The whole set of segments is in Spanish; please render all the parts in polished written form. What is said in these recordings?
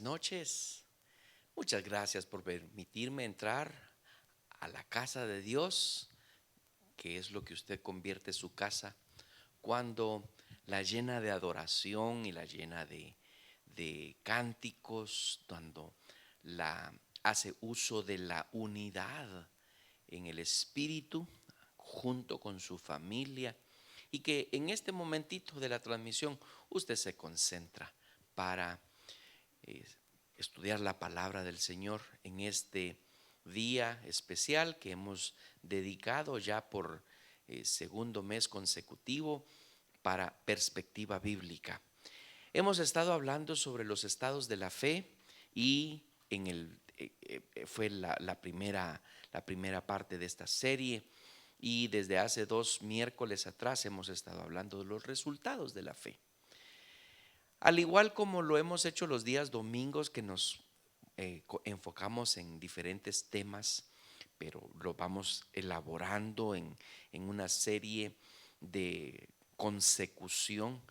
noches. Muchas gracias por permitirme entrar a la casa de Dios, que es lo que usted convierte su casa cuando la llena de adoración y la llena de cánticos, cuando la hace uso de la unidad en el espíritu junto con su familia, y que en este momentito de la transmisión usted se concentra para eh, estudiar la palabra del Señor en este día especial que hemos dedicado ya por segundo mes consecutivo para perspectiva bíblica. Hemos estado hablando sobre los estados de la fe y fue la primera parte de esta serie, y desde hace 2 miércoles atrás hemos estado hablando de los resultados de la fe. Al igual como lo hemos hecho los días domingos, que nos enfocamos en diferentes temas, pero lo vamos elaborando en una serie de consecución.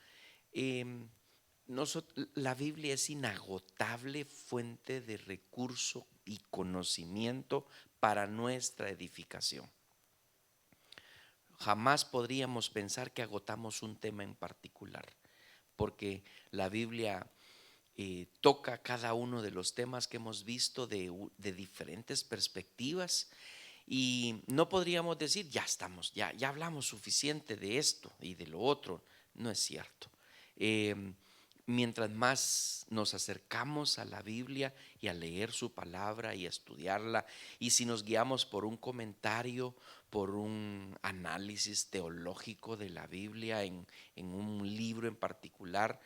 La Biblia es inagotable fuente de recurso y conocimiento para nuestra edificación. Jamás podríamos pensar que agotamos un tema en particular, porque la Biblia toca cada uno de los temas que hemos visto de diferentes perspectivas, y no podríamos decir ya estamos, ya hablamos suficiente de esto y de lo otro. No es cierto. Eh, Mientras más nos acercamos a la Biblia y a leer su palabra y a estudiarla, y si nos guiamos por un comentario, por un análisis teológico de la Biblia en un libro en particular,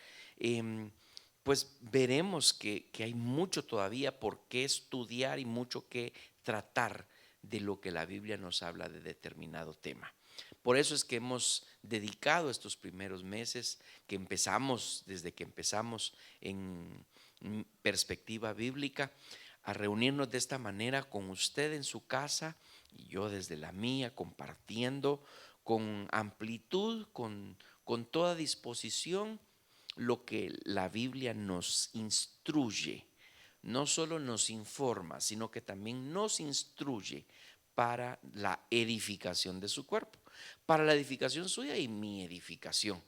pues veremos que hay mucho todavía por qué estudiar y mucho que tratar de lo que la Biblia nos habla de determinado tema. Por eso es que hemos dedicado estos primeros meses, desde que empezamos en perspectiva bíblica, a reunirnos de esta manera con usted en su casa y yo desde la mía, compartiendo con amplitud, con toda disposición, lo que la Biblia nos instruye. No solo nos informa, sino que también nos instruye para la edificación de su cuerpo, para la edificación suya y mi edificación.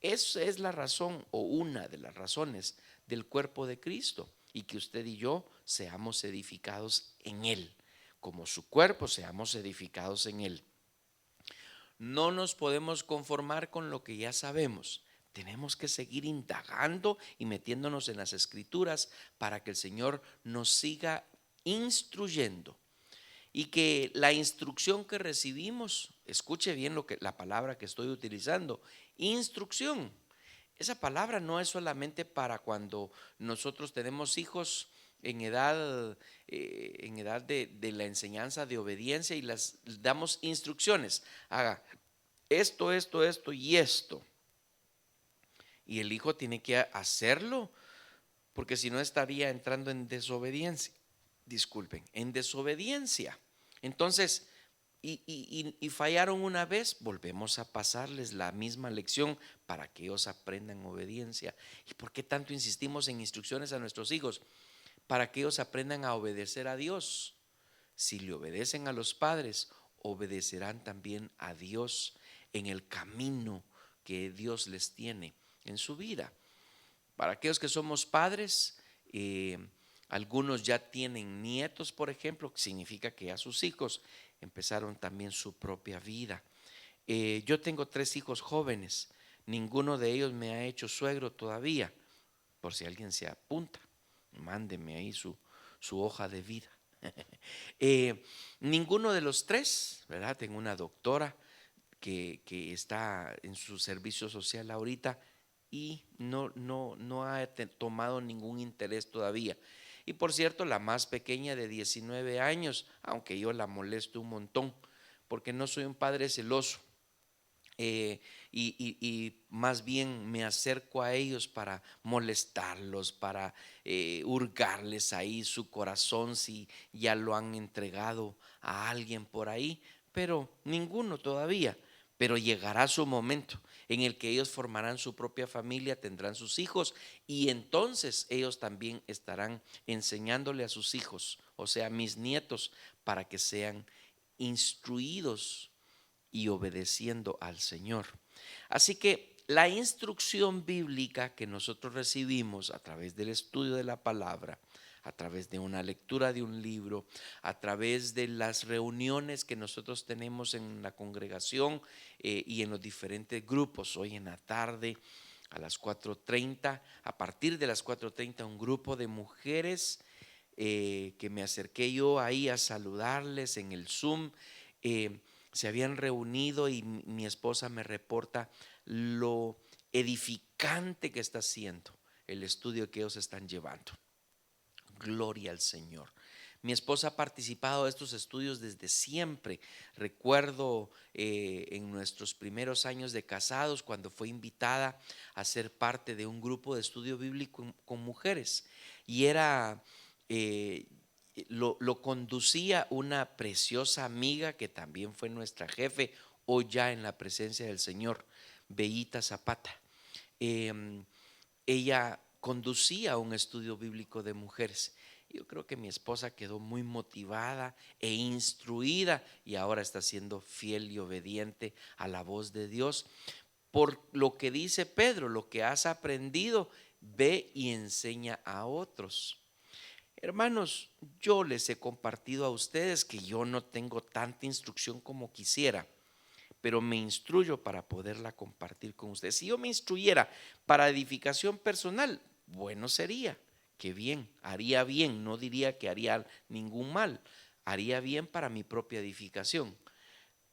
Esa es la razón, o una de las razones, del cuerpo de Cristo, y que usted y yo seamos edificados en Él. Como su cuerpo, seamos edificados en Él. No nos podemos conformar con lo que ya sabemos. Tenemos que seguir indagando y metiéndonos en las escrituras para que el Señor nos siga instruyendo, y que la instrucción que recibimos, escuche bien la palabra que estoy utilizando, instrucción. Esa palabra no es solamente para cuando nosotros tenemos hijos en edad de la enseñanza de obediencia y les damos instrucciones. Haga esto y esto. Y el hijo tiene que hacerlo, porque si no estaría entrando en desobediencia. Disculpen, en desobediencia. Entonces, y fallaron una vez, volvemos a pasarles la misma lección para que ellos aprendan obediencia. ¿Y por qué tanto insistimos en instrucciones a nuestros hijos? Para que ellos aprendan a obedecer a Dios. Si le obedecen a los padres, obedecerán también a Dios en el camino que Dios les tiene en su vida. Para aquellos que somos padres, algunos ya tienen nietos, por ejemplo, que significa que ya sus hijos empezaron también su propia vida. Yo tengo 3 hijos jóvenes, ninguno de ellos me ha hecho suegro todavía. Por si alguien se apunta, mándeme ahí su hoja de vida. Eh, Ninguno de los 3, ¿verdad? Tengo una doctora que está en su servicio social ahorita y no ha tomado ningún interés todavía. Y por cierto, la más pequeña de 19 años, aunque yo la molesto un montón, porque no soy un padre celoso. Y más bien me acerco a ellos para molestarlos, para hurgarles ahí su corazón si ya lo han entregado a alguien por ahí, pero ninguno todavía. pero llegará su momento en el que ellos formarán su propia familia, tendrán sus hijos y entonces ellos también estarán enseñándole a sus hijos, o sea, mis nietos, para que sean instruidos y obedeciendo al Señor. Así que la instrucción bíblica que nosotros recibimos a través del estudio de la palabra, a través de una lectura de un libro, a través de las reuniones que nosotros tenemos en la congregación y en los diferentes grupos, hoy en la tarde a las 4:30, a partir de las 4:30 un grupo de mujeres que me acerqué yo ahí a saludarles en el Zoom, se habían reunido y mi esposa me reporta lo edificante que está siendo el estudio que ellos están llevando. Gloria al Señor. Mi esposa ha participado de estos estudios desde siempre. Recuerdo en nuestros primeros años de casados cuando fue invitada a ser parte de un grupo de estudio bíblico con mujeres. Y era, eh, lo conducía una preciosa amiga que también fue nuestra jefe, hoy ya en la presencia del Señor, Bellita Zapata. Em, Ella conducía un estudio bíblico de mujeres. Yo creo que mi esposa quedó muy motivada e instruida y ahora está siendo fiel y obediente a la voz de Dios. Por lo que dice Pedro, lo que has aprendido, ve y enseña a otros. Hermanos, yo les he compartido a ustedes que yo no tengo tanta instrucción como quisiera, pero me instruyo para poderla compartir con ustedes. Si yo me instruyera para edificación personal, bueno sería, que bien, haría bien, no diría que haría ningún mal, haría bien para mi propia edificación,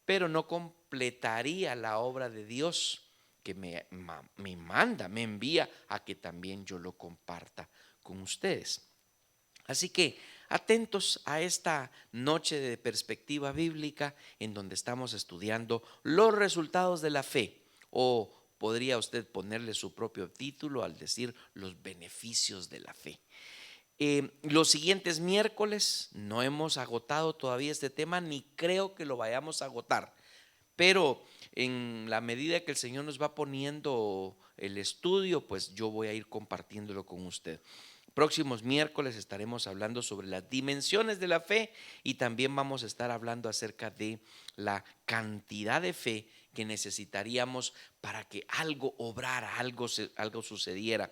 pero no completaría la obra de Dios que me manda, me envía a que también yo lo comparta con ustedes. Así que atentos a esta noche de perspectiva bíblica en donde estamos estudiando los resultados de la fe, o podría usted ponerle su propio título al decir los beneficios de la fe. Los siguientes miércoles no hemos agotado todavía este tema, ni creo que lo vayamos a agotar, pero en la medida que el Señor nos va poniendo el estudio, pues yo voy a ir compartiéndolo con usted. Próximos miércoles estaremos hablando sobre las dimensiones de la fe y también vamos a estar hablando acerca de la cantidad de fe que necesitaríamos para que algo obrara, algo sucediera.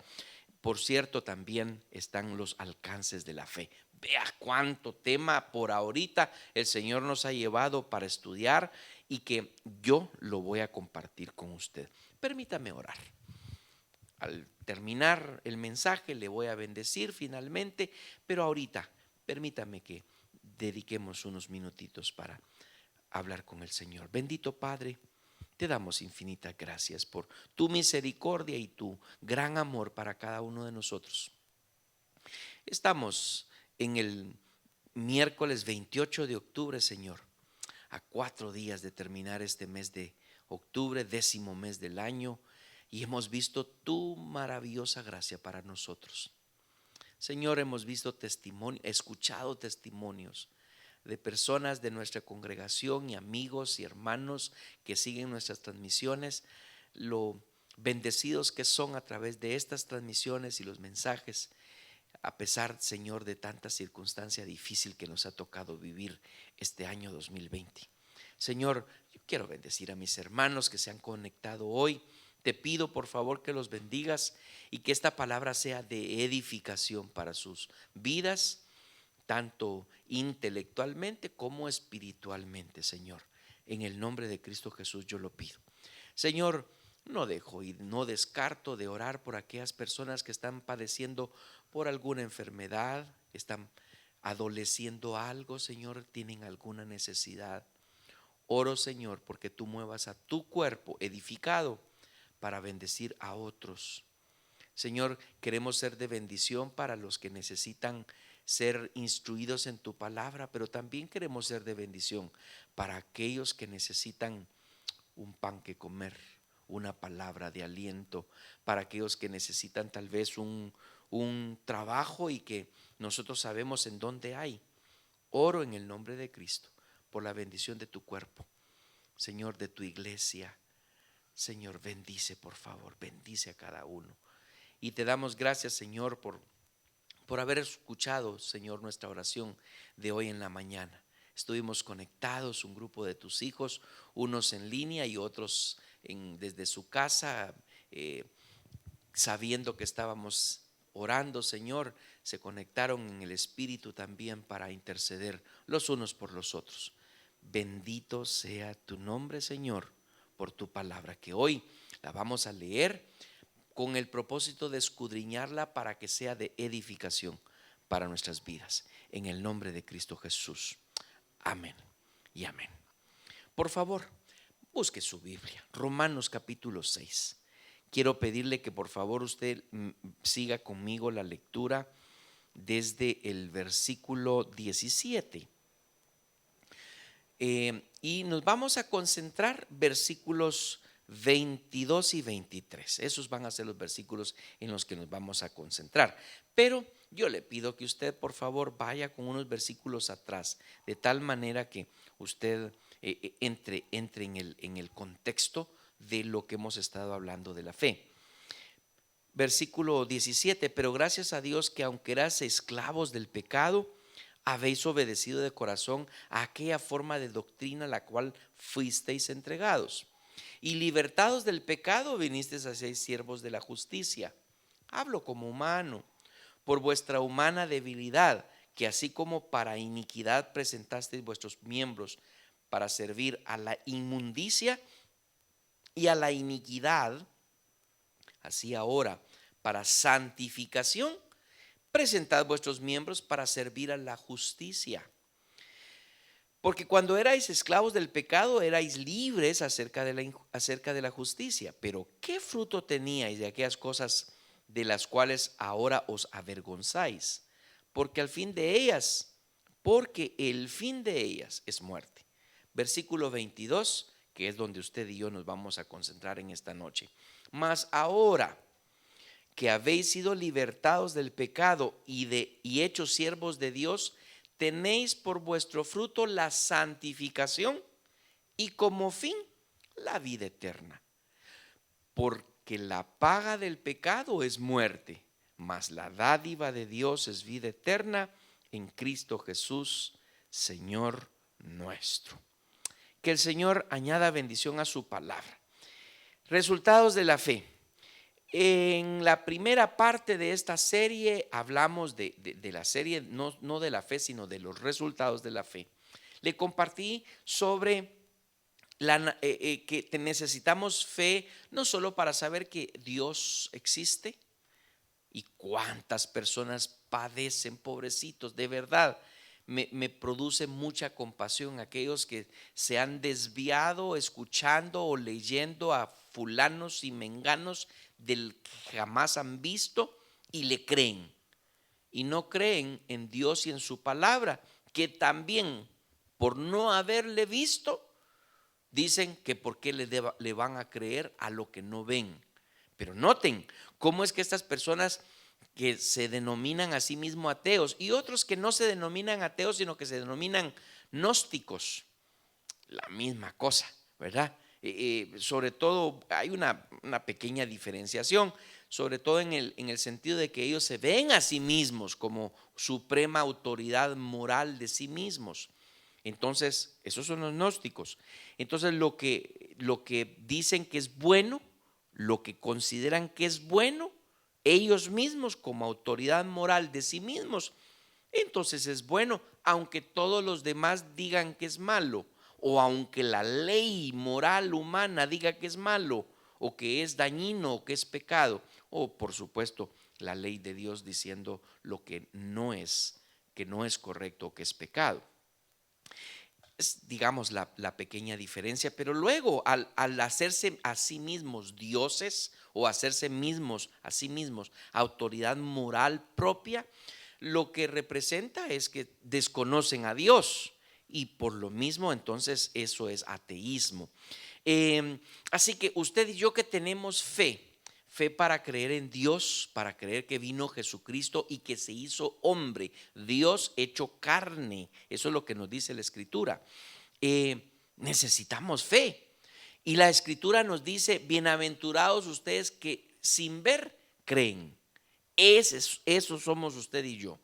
Por cierto, también están los alcances de la fe. Vea cuánto tema por ahorita el Señor nos ha llevado para estudiar y que yo lo voy a compartir con usted. Permítame orar. Al terminar el mensaje le voy a bendecir finalmente, pero ahorita permítame que dediquemos unos minutitos para hablar con el Señor. Bendito Padre, te damos infinitas gracias por tu misericordia y tu gran amor para cada uno de nosotros. Estamos en el miércoles 28 de octubre, Señor, a 4 días de terminar este mes de octubre, 10º mes del año, y hemos visto tu maravillosa gracia para nosotros. Señor, hemos visto testimonio, escuchado testimonios de personas de nuestra congregación y amigos y hermanos que siguen nuestras transmisiones, lo bendecidos que son a través de estas transmisiones y los mensajes, a pesar, Señor, de tanta circunstancia difícil que nos ha tocado vivir este año 2020. Señor, yo quiero bendecir a mis hermanos que se han conectado hoy. Te pido por favor que los bendigas y que esta palabra sea de edificación para sus vidas, tanto intelectualmente como espiritualmente, Señor. En el nombre de Cristo Jesús yo lo pido. Señor, no dejo y no descarto de orar por aquellas personas que están padeciendo por alguna enfermedad, están adoleciendo algo, Señor, tienen alguna necesidad. Oro, Señor, porque tú muevas a tu cuerpo edificado para bendecir a otros. Señor, queremos ser de bendición para los que necesitan ser instruidos en tu palabra, pero también queremos ser de bendición para aquellos que necesitan un pan que comer, una palabra de aliento, para aquellos que necesitan tal vez un trabajo y que nosotros sabemos en dónde hay. Oro en el nombre de Cristo por la bendición de tu cuerpo. Señor, de tu iglesia. Señor, bendice, por favor, bendice a cada uno. Y te damos gracias, Señor, por haber escuchado, Señor, nuestra oración de hoy en la mañana. Estuvimos conectados, un grupo de tus hijos, unos en línea y otros desde su casa, sabiendo que estábamos orando, Señor, se conectaron en el Espíritu también para interceder los unos por los otros. Bendito sea tu nombre, Señor, por tu palabra, que hoy la vamos a leer con el propósito de escudriñarla para que sea de edificación para nuestras vidas. En el nombre de Cristo Jesús. Amén y amén. Por favor, busque su Biblia. Romanos capítulo 6. Quiero pedirle que por favor usted siga conmigo la lectura desde el versículo 17. Y nos vamos a concentrar versículos 22 y 23. Esos van a ser los versículos en los que nos vamos a concentrar. Pero yo le pido que usted por favor vaya con unos versículos atrás, de tal manera que usted entre en el contexto de lo que hemos estado hablando de la fe. Versículo 17, pero gracias a Dios que aunque eras esclavos del pecado, habéis obedecido de corazón a aquella forma de doctrina a la cual fuisteis entregados. Y libertados del pecado, vinisteis a ser siervos de la justicia. Hablo como humano, por vuestra humana debilidad, que así como para iniquidad presentasteis vuestros miembros para servir a la inmundicia y a la iniquidad, así ahora para santificación, presentad vuestros miembros para servir a la justicia. Porque cuando erais esclavos del pecado, erais libres acerca de la justicia. Pero ¿qué fruto teníais de aquellas cosas de las cuales ahora os avergonzáis? Porque el fin de ellas es muerte. Versículo 22, que es donde usted y yo nos vamos a concentrar en esta noche. Mas ahora que habéis sido libertados del pecado y hechos siervos de Dios, tenéis por vuestro fruto la santificación y como fin la vida eterna. Porque la paga del pecado es muerte, mas la dádiva de Dios es vida eterna en Cristo Jesús, Señor nuestro. Que el Señor añada bendición a su palabra. Resultados de la fe. En la primera parte de esta serie hablamos de la serie, no de la fe, sino de los resultados de la fe. Le compartí sobre que necesitamos fe no solo para saber que Dios existe y cuántas personas padecen, pobrecitos, de verdad. Me produce mucha compasión aquellos que se han desviado escuchando o leyendo a fulanos y menganos del que jamás han visto y le creen. Y no creen en Dios y en su palabra, que también por no haberle visto, dicen que por qué le van a creer a lo que no ven. Pero noten cómo es que estas personas que se denominan a sí mismos ateos y otros que no se denominan ateos, sino que se denominan gnósticos, la misma cosa, ¿verdad? Sobre todo hay una pequeña diferenciación, sobre todo en el sentido de que ellos se ven a sí mismos como suprema autoridad moral de sí mismos. Entonces, esos son los gnósticos. Entonces, lo que dicen que es bueno, lo que consideran que es bueno, ellos mismos como autoridad moral de sí mismos, entonces es bueno, aunque todos los demás digan que es malo, o aunque la ley moral humana diga que es malo, o que es dañino, o que es pecado, o por supuesto la ley de Dios diciendo lo que no es correcto o que es pecado. Es, digamos, la pequeña diferencia, pero luego al hacerse a sí mismos dioses o hacerse a sí mismos autoridad moral propia, lo que representa es que desconocen a Dios y por lo mismo entonces eso es ateísmo. Así que usted y yo que tenemos fe para creer en Dios, para creer que vino Jesucristo y que se hizo hombre, Dios hecho carne. Eso es lo que nos dice la Escritura. Necesitamos fe. Y la Escritura nos dice, bienaventurados ustedes que sin ver creen. Eso somos usted y yo.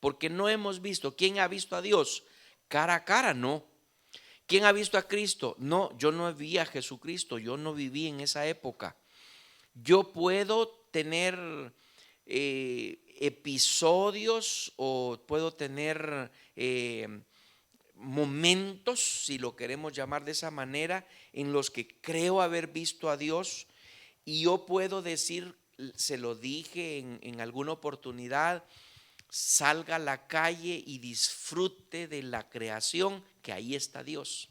Porque no hemos visto. ¿Quién ha visto a Dios? Cara a cara, no. ¿Quién ha visto a Cristo? No, yo no vi a Jesucristo. Yo no viví en esa época. Yo puedo tener episodios o puedo tener momentos, si lo queremos llamar de esa manera, en los que creo haber visto a Dios, y yo puedo decir, se lo dije en alguna oportunidad, salga a la calle y disfrute de la creación, que ahí está Dios.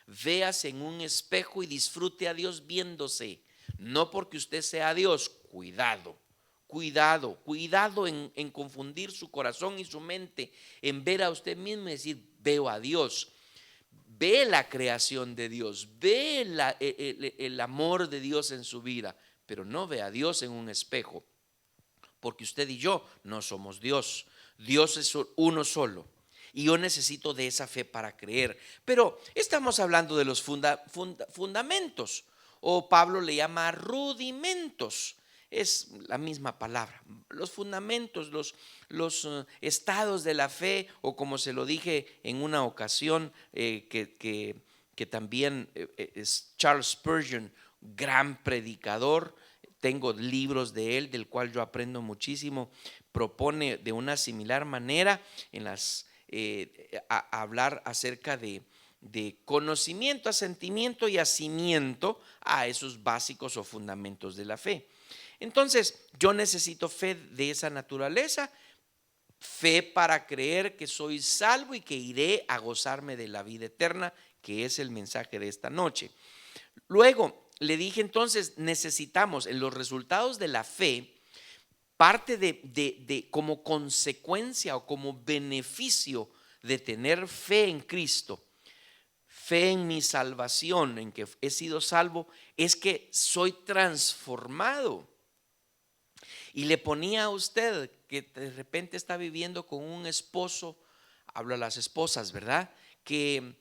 Véase en un espejo y disfrute a Dios viéndose. No porque usted sea Dios, cuidado. Cuidado en confundir su corazón y su mente, en ver a usted mismo y decir, veo a Dios. Ve la creación de Dios, ve el amor de Dios en su vida, pero no ve a Dios en un espejo, porque usted y yo no somos Dios. Dios es uno solo. Y yo necesito de esa fe para creer. Pero estamos hablando de los fundamentos, o Pablo le llama rudimentos. Es la misma palabra. Los fundamentos, los estados de la fe, o como se lo dije en una ocasión, que también es Charles Spurgeon, gran predicador. Tengo libros de él, del cual yo aprendo muchísimo. Propone de una similar manera a hablar acerca de conocimiento, asentimiento y hacimiento a esos básicos o fundamentos de la fe. Entonces, yo necesito fe de esa naturaleza, fe para creer que soy salvo y que iré a gozarme de la vida eterna, que es el mensaje de esta noche. Luego, le dije entonces, necesitamos en los resultados de la fe, parte de como consecuencia o como beneficio de tener fe en Cristo, fe en mi salvación, en que he sido salvo, es que soy transformado. Y le ponía a usted que de repente está viviendo con un esposo, hablo a las esposas, ¿verdad? Que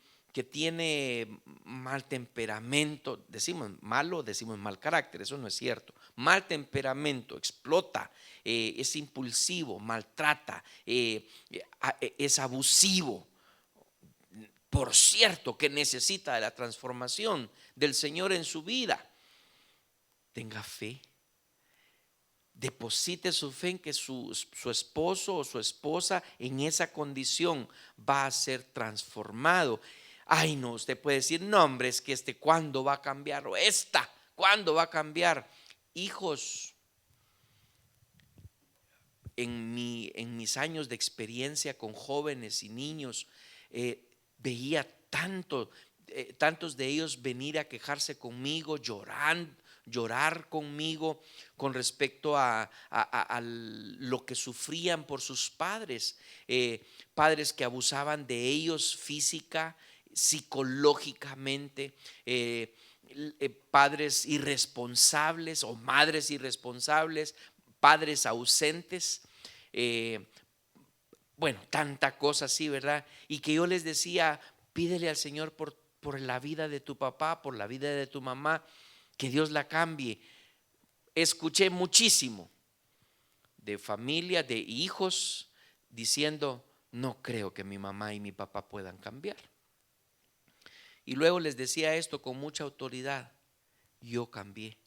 tiene mal temperamento, decimos malo, decimos mal carácter, eso no es cierto. Mal temperamento, explota, es impulsivo, maltrata, es abusivo. Por cierto que necesita de la transformación del Señor en su vida. Tenga fe. Deposite su fe en que su esposo o su esposa en esa condición va a ser transformado. Ay, no, usted puede decir, no, hombre, es que ¿cuándo va a cambiar? O ¿cuándo va a cambiar? Hijos, en mis años de experiencia con jóvenes y niños, veía tantos de ellos venir a quejarse conmigo, llorar conmigo con respecto a lo que sufrían por sus padres, padres que abusaban de ellos física, psicológicamente, padres irresponsables o madres irresponsables, padres ausentes, bueno, tanta cosa así, ¿verdad? Y que yo les decía, pídele al Señor por la vida de tu papá, por la vida de tu mamá, que Dios la cambie. Escuché muchísimo de familia, de hijos, diciendo, no creo que mi mamá y mi papá puedan cambiar. Y luego les decía esto con mucha autoridad, yo cambié.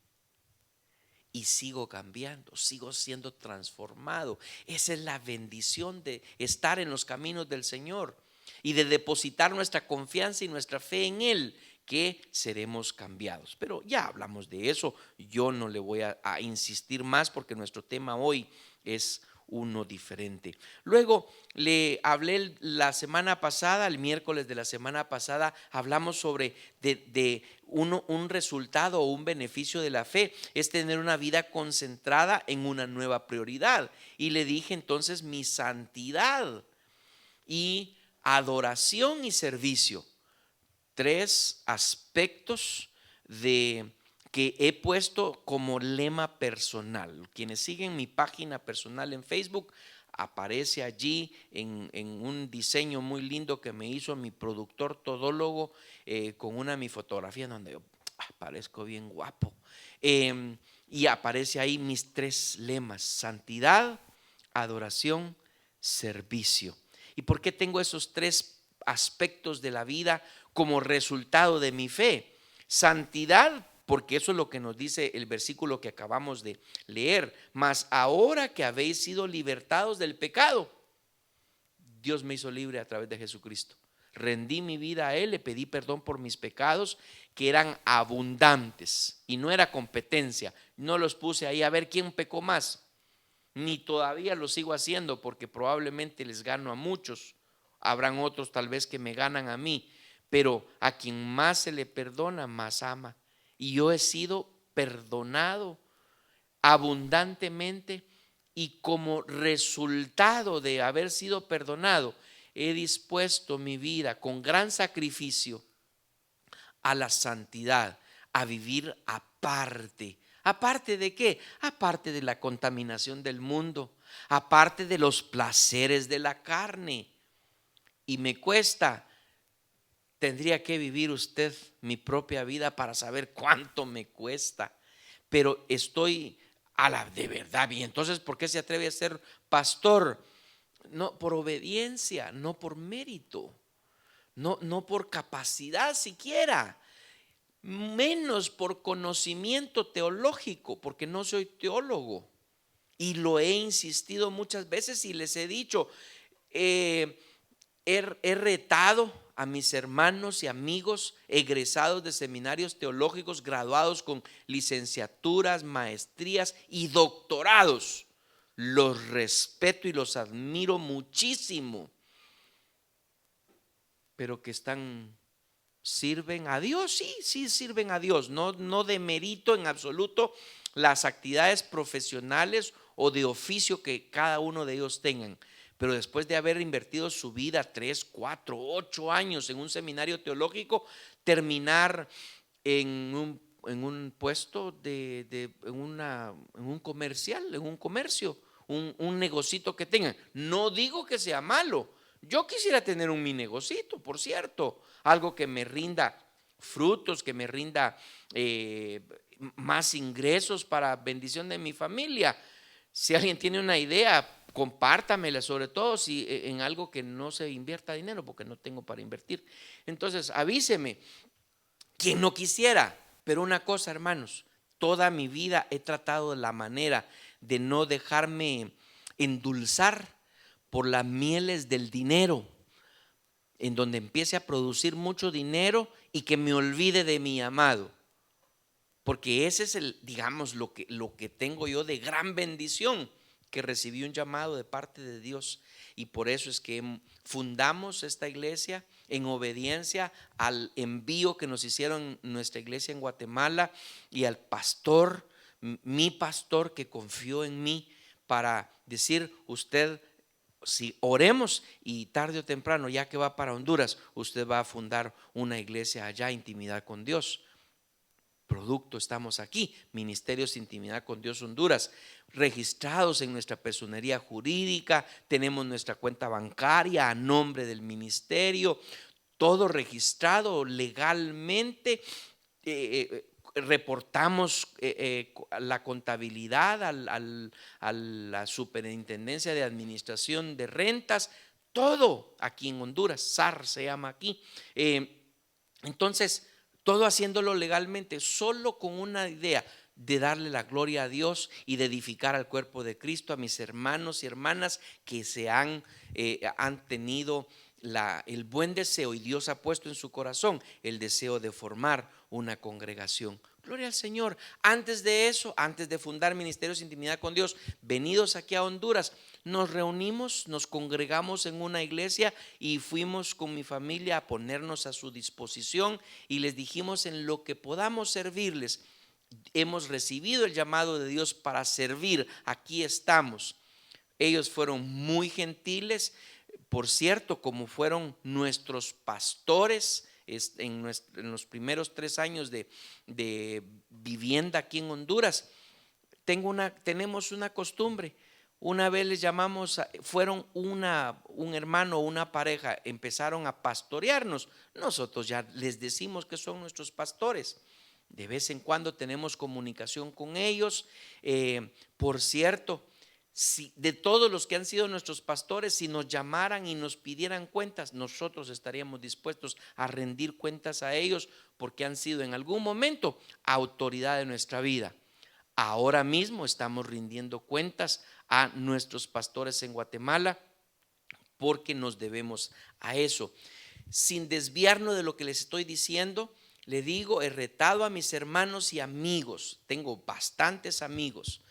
Y sigo cambiando, sigo siendo transformado. Esa es la bendición de estar en los caminos del Señor y de depositar nuestra confianza y nuestra fe en Él, que seremos cambiados. Pero ya hablamos de eso, yo no le voy a insistir más porque nuestro tema hoy es uno diferente. Luego le hablé la semana pasada, el miércoles de la semana pasada, hablamos sobre un resultado o un beneficio de la fe, es tener una vida concentrada en una nueva prioridad. Y le dije entonces mi santidad y adoración y servicio. 3 aspectos que he puesto como lema personal. Quienes siguen mi página personal en Facebook, aparece allí en un diseño muy lindo que me hizo mi productor todólogo, con mi fotografía en donde yo parezco bien guapo. Y aparece ahí mis 3 lemas: santidad, adoración, servicio. ¿Y por qué tengo esos 3 aspectos de la vida como resultado de mi fe? Santidad, porque eso es lo que nos dice el versículo que acabamos de leer: mas ahora que habéis sido libertados del pecado, Dios me hizo libre a través de Jesucristo. Rendí mi vida a Él, le pedí perdón por mis pecados que eran abundantes y no era competencia. No los puse ahí a ver quién pecó más, ni todavía lo sigo haciendo, porque probablemente les gano a muchos. Habrán otros tal vez que me ganan a mí, pero a quien más se le perdona, más ama. Y yo he sido perdonado abundantemente, y como resultado de haber sido perdonado, he dispuesto mi vida con gran sacrificio a la santidad, a vivir aparte. ¿Aparte de qué? Aparte de la contaminación del mundo, aparte de los placeres de la carne. Y me cuesta. Tendría que vivir usted mi propia vida para saber cuánto me cuesta. Pero estoy de verdad bien. Entonces, ¿por qué se atreve a ser pastor? No por obediencia, no por mérito, no por capacidad siquiera, menos por conocimiento teológico, porque no soy teólogo. Y lo he insistido muchas veces y les he dicho, he retado a mis hermanos y amigos egresados de seminarios teológicos, graduados con licenciaturas, maestrías y doctorados. Los respeto y los admiro muchísimo, pero que sirven a Dios. Sí sirven a Dios. No demerito en absoluto las actividades profesionales o de oficio que cada uno de ellos tengan. Pero después de haber invertido su vida 3, 4, 8 años en un seminario teológico, terminar en un puesto en un comercial, en un comercio, un negocito que tengan. No digo que sea malo. Yo quisiera tener un mi negocito, por cierto, algo que me rinda frutos, que me rinda más ingresos para bendición de mi familia. Si alguien tiene una idea, compártamela, sobre todo si en algo que no se invierta dinero, porque no tengo para invertir. Entonces, avíseme, quien no quisiera. Pero una cosa, hermanos, toda mi vida he tratado de la manera de no dejarme endulzar por las mieles del dinero, en donde empiece a producir mucho dinero y que me olvide de mi amado. Porque ese es digamos, lo que tengo yo de gran bendición, que recibí un llamado de parte de Dios. Y por eso es que fundamos esta iglesia en obediencia al envío que nos hicieron nuestra iglesia en Guatemala y al pastor, mi pastor, que confió en mí para decir: usted, si oremos y tarde o temprano, ya que va para Honduras, usted va a fundar una iglesia allá, intimidad con Dios. Producto, estamos aquí, Ministerios Intimidad con Dios Honduras, registrados en nuestra personería jurídica, tenemos nuestra cuenta bancaria a nombre del ministerio, todo registrado legalmente. Reportamos la contabilidad a la Superintendencia de Administración de Rentas, todo aquí en Honduras. SAR se llama aquí. Entonces, todo haciéndolo legalmente, solo con una idea de darle la gloria a Dios y de edificar al cuerpo de Cristo, a mis hermanos y hermanas que han tenido el buen deseo, y Dios ha puesto en su corazón el deseo de formar una congregación. Gloria al Señor. Antes de eso, antes de fundar Ministerios de Intimidad con Dios, venidos aquí a Honduras, nos reunimos, nos congregamos en una iglesia y fuimos con mi familia a ponernos a su disposición y les dijimos: en lo que podamos servirles, hemos recibido el llamado de Dios para servir, aquí estamos. Ellos fueron muy gentiles, por cierto, como fueron nuestros pastores en los primeros 3 años de vivienda aquí en Honduras. Tenemos una costumbre: Una vez les llamamos, fueron un hermano o una pareja, empezaron a pastorearnos. Nosotros ya les decimos que son nuestros pastores. De vez en cuando tenemos comunicación con ellos. Por cierto, si de todos los que han sido nuestros pastores, si nos llamaran y nos pidieran cuentas, nosotros estaríamos dispuestos a rendir cuentas a ellos, porque han sido en algún momento autoridad de nuestra vida. Ahora mismo estamos rindiendo cuentas a nuestros pastores en Guatemala, porque nos debemos a eso. Sin desviarnos de lo que les estoy diciendo, le digo, he retado a mis hermanos y amigos, tengo bastantes amigos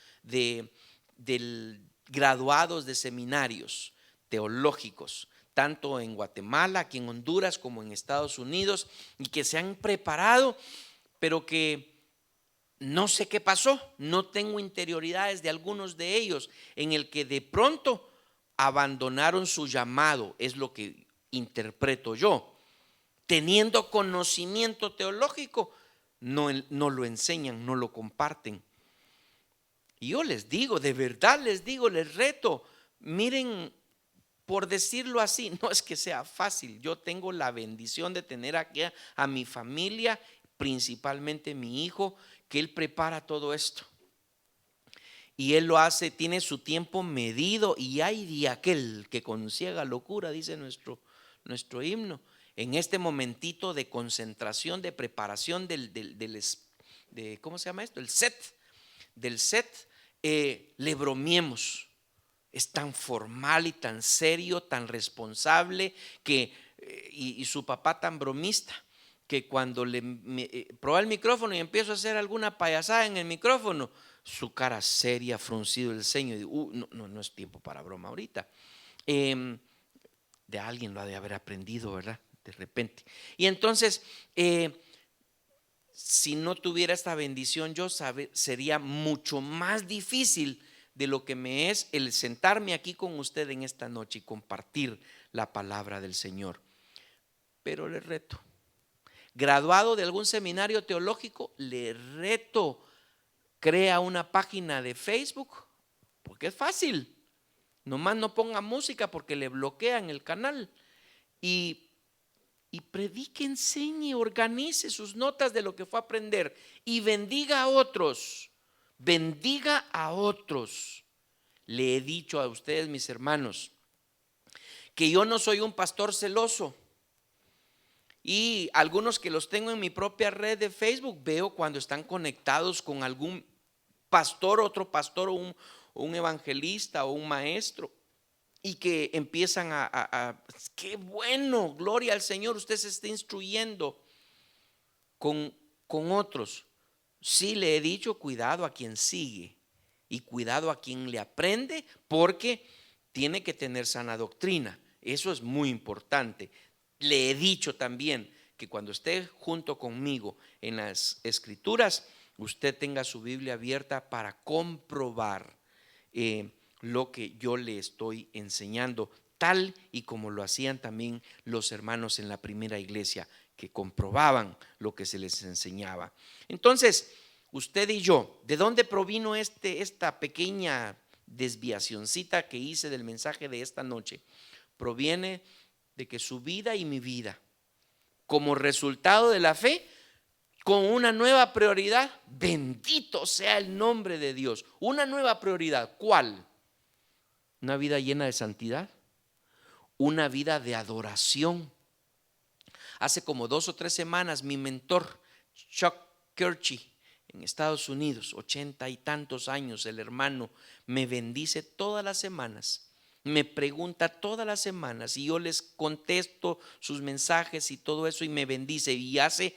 graduados de seminarios teológicos, tanto en Guatemala, aquí en Honduras, como en Estados Unidos, y que se han preparado, pero que no sé qué pasó. No tengo interioridades de algunos de ellos, en el que de pronto abandonaron su llamado, es lo que interpreto yo. Teniendo conocimiento teológico, no lo enseñan, no lo comparten. Y yo les digo, de verdad les digo, les reto, miren, por decirlo así, no es que sea fácil. Yo tengo la bendición de tener aquí a mi familia, principalmente mi hijo, que él prepara todo esto. Y él lo hace, tiene su tiempo medido, y hay de aquel que con ciega locura, dice nuestro himno. En este momentito de concentración, de preparación ¿cómo se llama esto? Del set, le bromiemos. Es tan formal y tan serio, tan responsable, que y su papá tan bromista, que cuando probé el micrófono y empiezo a hacer alguna payasada en el micrófono, su cara seria, fruncido el ceño, y digo, no es tiempo para broma ahorita. De alguien lo ha de haber aprendido, ¿verdad? De repente. Y entonces, si no tuviera esta bendición, sería mucho más difícil de lo que me es el sentarme aquí con usted en esta noche y compartir la palabra del Señor. Pero le reto, graduado de algún seminario teológico, le reto, crea una página de Facebook, porque es fácil. Nomás no ponga música porque le bloquean el canal. Y predique, enseñe, organice sus notas de lo que fue a aprender y bendiga a otros. Bendiga a otros. Le he dicho a ustedes, mis hermanos, que yo no soy un pastor celoso. Y algunos que los tengo en mi propia red de Facebook, veo cuando están conectados con algún pastor, otro pastor, o un evangelista o un maestro, y que empiezan qué bueno, gloria al Señor, usted se está instruyendo con otros. Sí, le he dicho, cuidado a quien sigue y cuidado a quien le aprende, porque tiene que tener sana doctrina. Eso es muy importante. Le he dicho también que cuando esté junto conmigo en las escrituras, usted tenga su Biblia abierta para comprobar lo que yo le estoy enseñando, tal y como lo hacían también los hermanos en la primera iglesia, que comprobaban lo que se les enseñaba. Entonces, usted y yo, ¿de dónde provino esta pequeña desviacioncita que hice del mensaje de esta noche? Proviene de que su vida y mi vida, como resultado de la fe, con una nueva prioridad, bendito sea el nombre de Dios, una nueva prioridad. ¿Cuál? Una vida llena de santidad, una vida de adoración. Hace como 2 o 3 semanas, mi mentor, Chuck Kirchie, en Estados Unidos, 80 y tantos años, el hermano, me bendice todas las semanas, me pregunta todas las semanas, y yo les contesto sus mensajes y todo eso, y me bendice. Y hace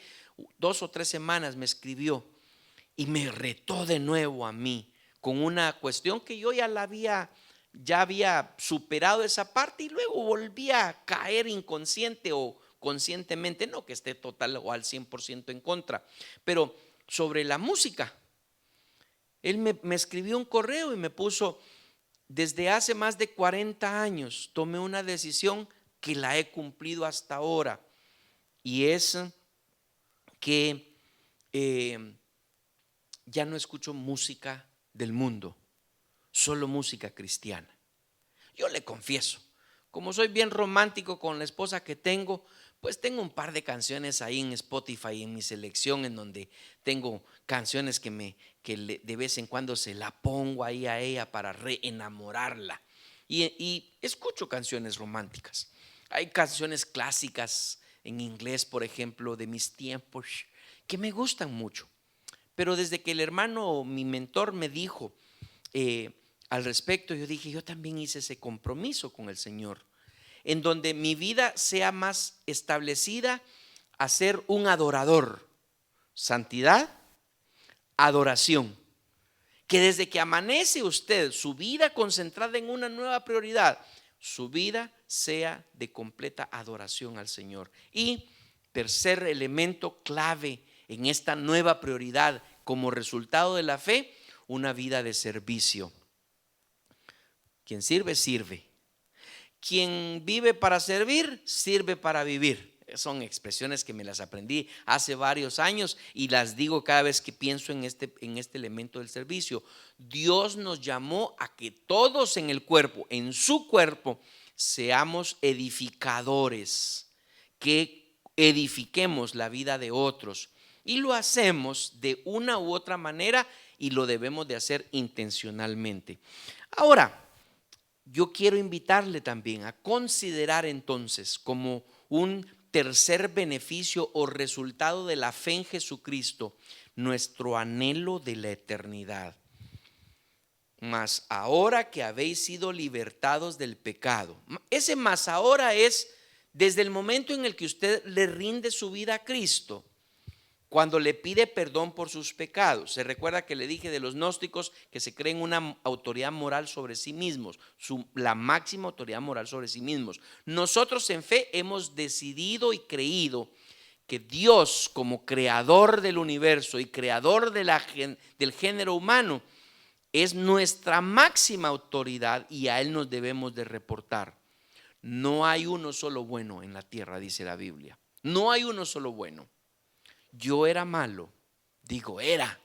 2 o 3 semanas me escribió y me retó de nuevo a mí con una cuestión que yo ya había superado esa parte, y luego volví a caer inconsciente o conscientemente, no que esté total o al 100% en contra, pero sobre la música. Él me escribió un correo y me puso: desde hace más de 40 años tomé una decisión que la he cumplido hasta ahora, y es que ya no escucho música del mundo, solo música cristiana. Yo le confieso, como soy bien romántico con la esposa que tengo, pues tengo un par de canciones ahí en Spotify, en mi selección, en donde tengo canciones de vez en cuando se la pongo ahí a ella para reenamorarla. Y escucho canciones románticas. Hay canciones clásicas en inglés, por ejemplo, de mis tiempos, que me gustan mucho. Pero desde que el hermano, mi mentor, me dijo al respecto, yo dije, yo también hice ese compromiso con el Señor, en donde mi vida sea más establecida a ser un adorador. Santidad, adoración. Que desde que amanece usted, su vida concentrada en una nueva prioridad, su vida sea de completa adoración al Señor. Y tercer elemento clave en esta nueva prioridad como resultado de la fe, una vida de servicio. Quien sirve, sirve. Quien vive para servir, sirve para vivir. Son expresiones que me las aprendí hace varios años y las digo cada vez que pienso en este elemento del servicio. Dios nos llamó a que todos en el cuerpo, en su cuerpo, seamos edificadores, que edifiquemos la vida de otros. Y lo hacemos de una u otra manera y lo debemos de hacer intencionalmente. Ahora, yo quiero invitarle también a considerar entonces como un tercer beneficio o resultado de la fe en Jesucristo, nuestro anhelo de la eternidad. Mas ahora que habéis sido libertados del pecado. Ese más ahora es desde el momento en el que usted le rinde su vida a Cristo, cuando le pide perdón por sus pecados. Se recuerda que le dije de los gnósticos que se creen una autoridad moral sobre sí mismos, la máxima autoridad moral sobre sí mismos. Nosotros en fe hemos decidido y creído que Dios, como creador del universo y creador del género humano, es nuestra máxima autoridad y a Él nos debemos de reportar. No hay uno solo bueno en la tierra, dice la Biblia. No hay uno solo bueno. Yo era malo, digo era,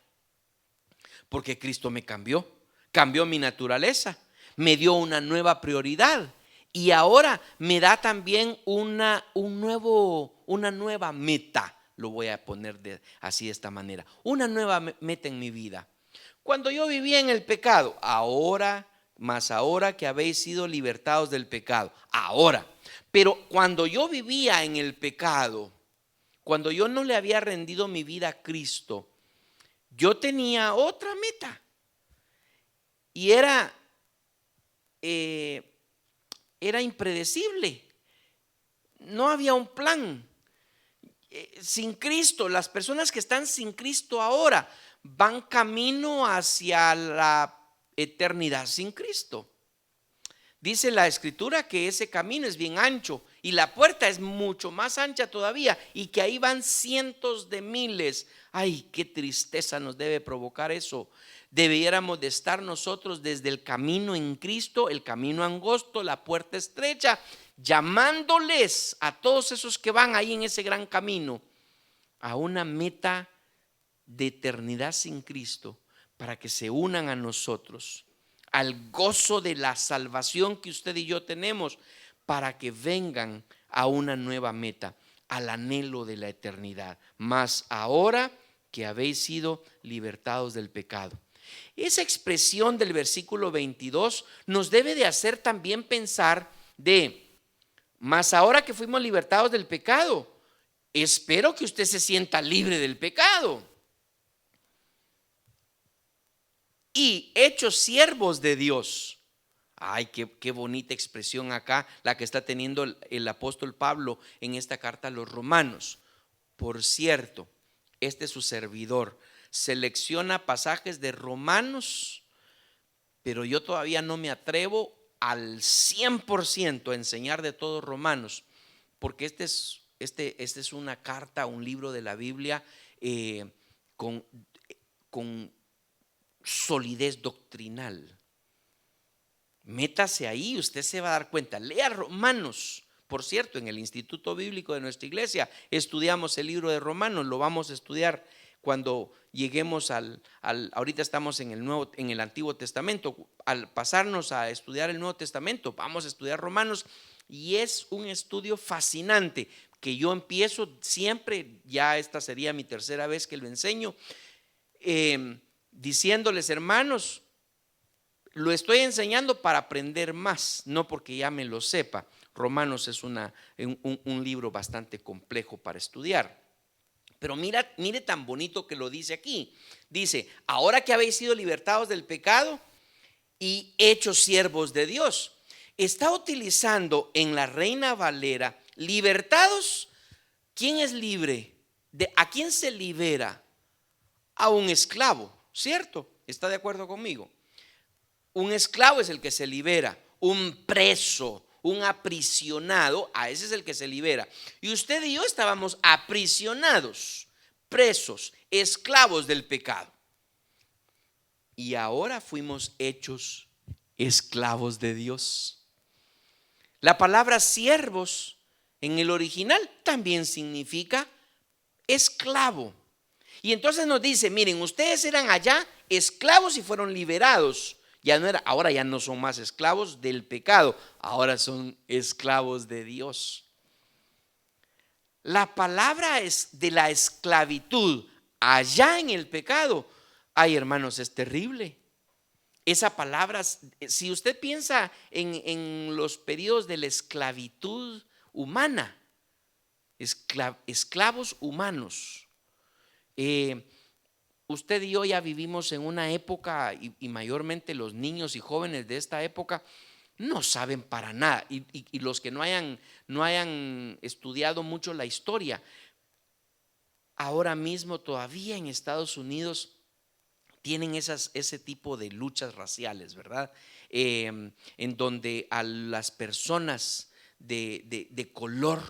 porque Cristo me cambió mi naturaleza, me dio una nueva prioridad y ahora me da también una nueva meta. Lo voy a poner así de esta manera, una nueva meta en mi vida. Cuando yo vivía en el pecado, ahora que habéis sido libertados del pecado, ahora. Pero cuando yo vivía en el pecado, cuando yo no le había rendido mi vida a Cristo, yo tenía otra meta. Y era impredecible. No había un plan. Sin Cristo, las personas que están sin Cristo ahora van camino hacia la eternidad sin Cristo. Dice la Escritura que ese camino es bien ancho y la puerta es mucho más ancha todavía y que ahí van cientos de miles. Ay, qué tristeza nos debe provocar eso. Debiéramos de estar nosotros desde el camino en Cristo, el camino angosto, la puerta estrecha, llamándoles a todos esos que van ahí en ese gran camino a una meta de eternidad sin Cristo, para que se unan a nosotros, al gozo de la salvación que usted y yo tenemos, para que vengan a una nueva meta, al anhelo de la eternidad. Mas ahora que habéis sido libertados del pecado. Esa expresión del versículo 22 nos debe de hacer también pensar mas ahora que fuimos libertados del pecado, espero que usted se sienta libre del pecado y hechos siervos de Dios. Ay, qué bonita expresión acá la que está teniendo el apóstol Pablo en esta carta a los romanos. Por cierto, este es su servidor, selecciona pasajes de Romanos, pero yo todavía no me atrevo al 100% a enseñar de todos Romanos, porque este es una carta, un libro de la Biblia con solidez doctrinal. Métase ahí, usted se va a dar cuenta. Lea Romanos. Por cierto, en el Instituto Bíblico de nuestra iglesia estudiamos el libro de Romanos, lo vamos a estudiar cuando lleguemos ahorita estamos en el Antiguo Testamento. Al pasarnos a estudiar el Nuevo Testamento, vamos a estudiar Romanos, y es un estudio fascinante que yo empiezo siempre, ya esta sería mi tercera vez que lo enseño, diciéndoles: hermanos, lo estoy enseñando para aprender más, no porque ya me lo sepa. Romanos es un libro bastante complejo para estudiar. Pero mire tan bonito que lo dice aquí. Dice: ahora que habéis sido libertados del pecado y hechos siervos de Dios. Está utilizando en la Reina Valera libertados. ¿Quién es libre? ¿A quién se libera? A un esclavo, ¿cierto? ¿Está de acuerdo conmigo? Un esclavo es el que se libera. Un preso, un aprisionado, a ese es el que se libera. Y usted y yo estábamos aprisionados, presos, esclavos del pecado. Y ahora fuimos hechos esclavos de Dios. La palabra siervos en el original también significa esclavo. Y entonces nos dice: miren, ustedes eran allá esclavos y fueron liberados. Ahora ya no son más esclavos del pecado, ahora son esclavos de Dios. La palabra es de la esclavitud allá en el pecado. Ay, hermanos, es terrible. Esa palabra, si usted piensa en los periodos de la esclavitud humana, esclavos humanos, usted y yo ya vivimos en una época, y mayormente los niños y jóvenes de esta época no saben para nada, y los que no hayan estudiado mucho la historia, ahora mismo todavía en Estados Unidos tienen ese tipo de luchas raciales, ¿verdad? En donde a las personas de color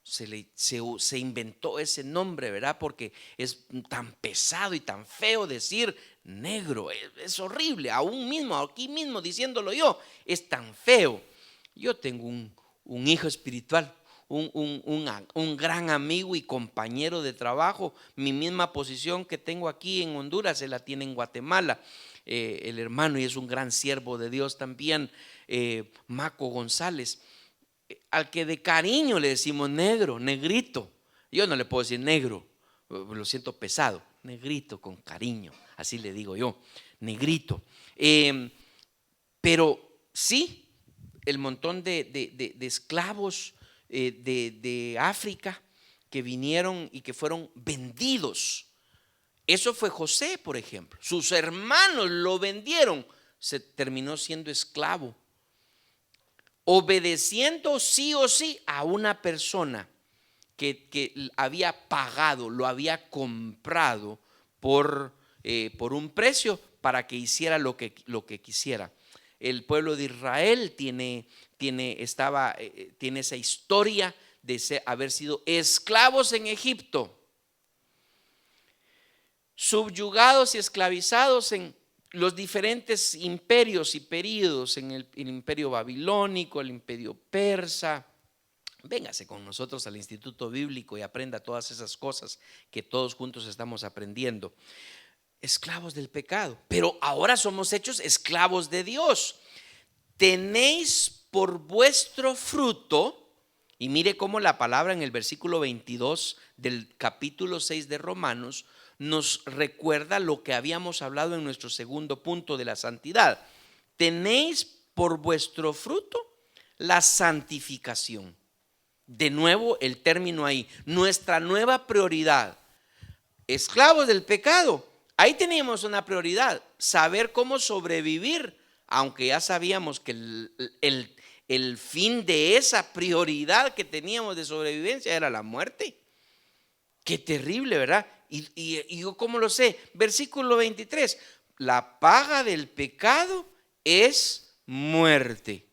se inventó ese nombre, ¿verdad? Porque es tan pesado y tan feo decir negro, es horrible. Aún mismo, aquí mismo diciéndolo yo, es tan feo. Yo tengo un hijo espiritual, un gran amigo y compañero de trabajo. Mi misma posición que tengo aquí en Honduras se la tiene en Guatemala, el hermano, y es un gran siervo de Dios también, Maco González, al que de cariño le decimos negro, negrito. Yo no le puedo decir negro, lo siento pesado, negrito con cariño, así le digo yo, negrito. Pero sí, el montón de esclavos de África que vinieron y que fueron vendidos. Eso fue José, por ejemplo. Sus hermanos lo vendieron, se terminó siendo esclavo, obedeciendo sí o sí a una persona que había pagado, lo había comprado por un precio para que hiciera lo que quisiera. El pueblo de Israel tiene esa historia de haber sido esclavos en Egipto, subyugados y esclavizados en los diferentes imperios y períodos, en el imperio babilónico, el imperio persa. Véngase con nosotros al Instituto Bíblico y aprenda todas esas cosas que todos juntos estamos aprendiendo. Esclavos del pecado, pero ahora somos hechos esclavos de Dios. Tenéis por vuestro fruto, y mire cómo la palabra en el versículo 22 del capítulo 6 de Romanos nos recuerda lo que habíamos hablado en nuestro segundo punto de la santidad. Tenéis por vuestro fruto la santificación. De nuevo el término ahí, nuestra nueva prioridad. Esclavos del pecado, ahí teníamos una prioridad, saber cómo sobrevivir, aunque ya sabíamos que el fin de esa prioridad que teníamos de sobrevivencia era la muerte. Qué terrible, ¿verdad? Y yo, ¿cómo lo sé? Versículo 23, la paga del pecado es muerte.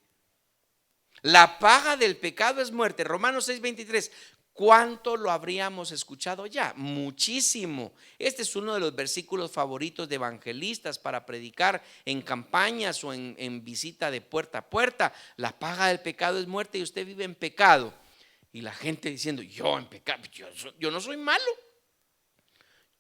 La paga del pecado es muerte. Romanos 6:23. ¿Cuánto lo habríamos escuchado ya? Muchísimo. Este es uno de los versículos favoritos de evangelistas para predicar en campañas o en visita de puerta a puerta. La paga del pecado es muerte y usted vive en pecado. Y la gente diciendo: yo en pecado, yo no soy malo.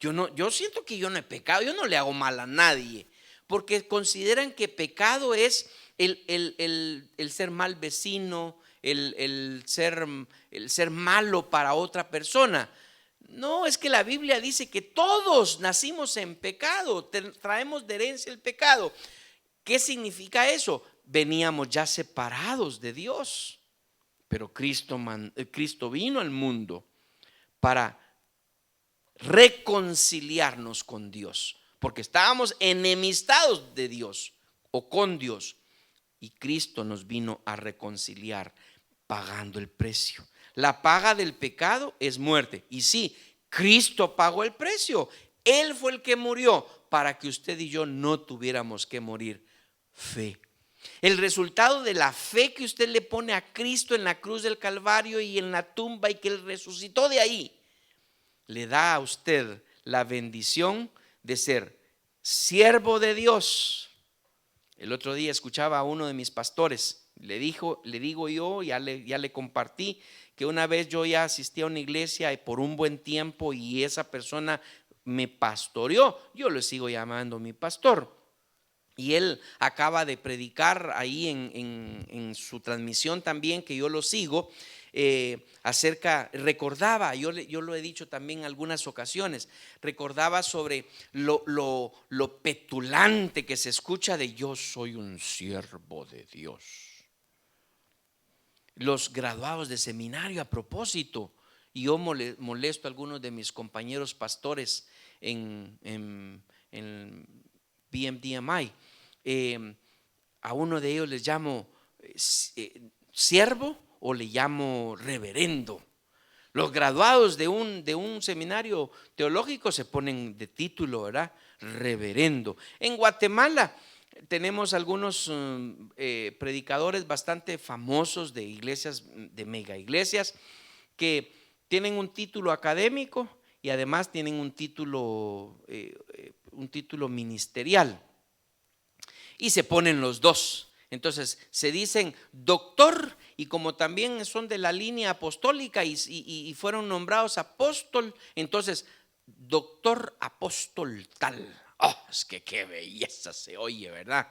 Yo siento que yo no he pecado, yo no le hago mal a nadie, porque consideran que pecado es el ser mal vecino, el ser malo para otra persona. No, es que la Biblia dice que todos nacimos en pecado, traemos de herencia el pecado. ¿Qué significa eso? Veníamos ya separados de Dios, pero Cristo vino al mundo para reconciliarnos con Dios, porque estábamos enemistados de Dios o con Dios, y Cristo nos vino a reconciliar pagando el precio. La paga del pecado es muerte, y sí, Cristo pagó el precio. Él fue el que murió para que usted y yo no tuviéramos que morir. Fe. El resultado de la fe que usted le pone a Cristo en la cruz del Calvario y en la tumba, y que Él resucitó de ahí, le da a usted la bendición de ser siervo de Dios. El otro día escuchaba a uno de mis pastores, le digo yo, ya le compartí, que una vez yo ya asistí a una iglesia por un buen tiempo, y esa persona me pastoreó. Yo le sigo llamando mi pastor. Y él acaba de predicar ahí en su transmisión también, que yo lo sigo, recordaba, yo lo he dicho también en algunas ocasiones, recordaba sobre lo petulante que se escucha de yo soy un siervo de Dios. Los graduados de seminario, a propósito, y yo molesto a algunos de mis compañeros pastores en BMDMI, a uno de ellos les llamo siervo o le llamo reverendo. Los graduados de un seminario teológico se ponen de título, ¿verdad? Reverendo. En Guatemala tenemos algunos predicadores bastante famosos de iglesias, de mega iglesias, que tienen un título académico y además tienen un título ministerial, y se ponen los dos. Entonces se dicen doctor, y como también son de la línea apostólica y fueron nombrados apóstol, entonces doctor apóstol tal. Oh, es que qué belleza se oye, ¿verdad?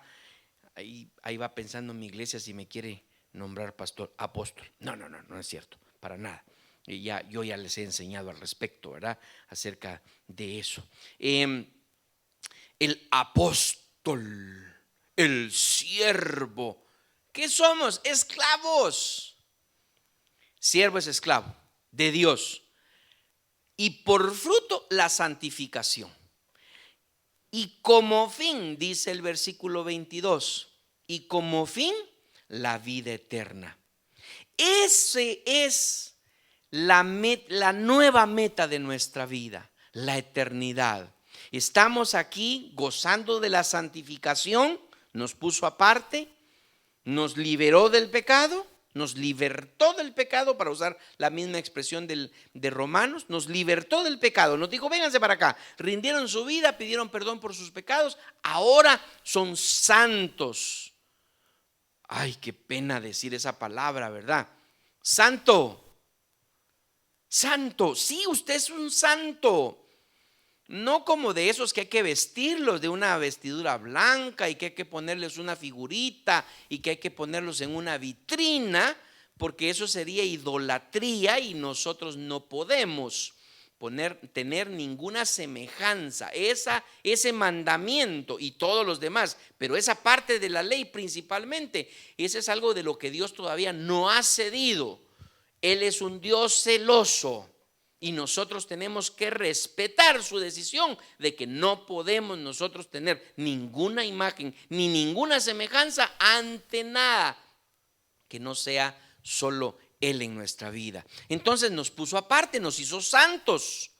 Ahí va pensando mi iglesia si me quiere nombrar pastor apóstol. No es cierto, para nada. Yo ya les he enseñado al respecto, ¿verdad? Acerca de eso. El apóstol, el siervo. ¿Qué somos? Esclavos. Siervo es esclavo de Dios. Y por fruto la santificación. Y como fin, dice el versículo 22, y como fin la vida eterna. Ese es la nueva meta de nuestra vida, la eternidad. Estamos aquí gozando de la santificación, nos puso aparte, nos liberó del pecado, nos libertó del pecado, para usar la misma expresión de Romanos, nos libertó del pecado, nos dijo vénganse para acá, rindieron su vida, pidieron perdón por sus pecados, ahora son santos. Ay, qué pena decir esa palabra, ¿verdad? Santo, santo, sí, usted es un santo. No como de esos que hay que vestirlos de una vestidura blanca y que hay que ponerles una figurita y que hay que ponerlos en una vitrina, porque eso sería idolatría y nosotros no podemos tener ninguna semejanza. Ese mandamiento y todos los demás, pero esa parte de la ley principalmente, ese es algo de lo que Dios todavía no ha cedido. Él es un Dios celoso. Y nosotros tenemos que respetar su decisión de que no podemos nosotros tener ninguna imagen ni ninguna semejanza ante nada que no sea solo Él en nuestra vida. Entonces nos puso aparte, nos hizo santos.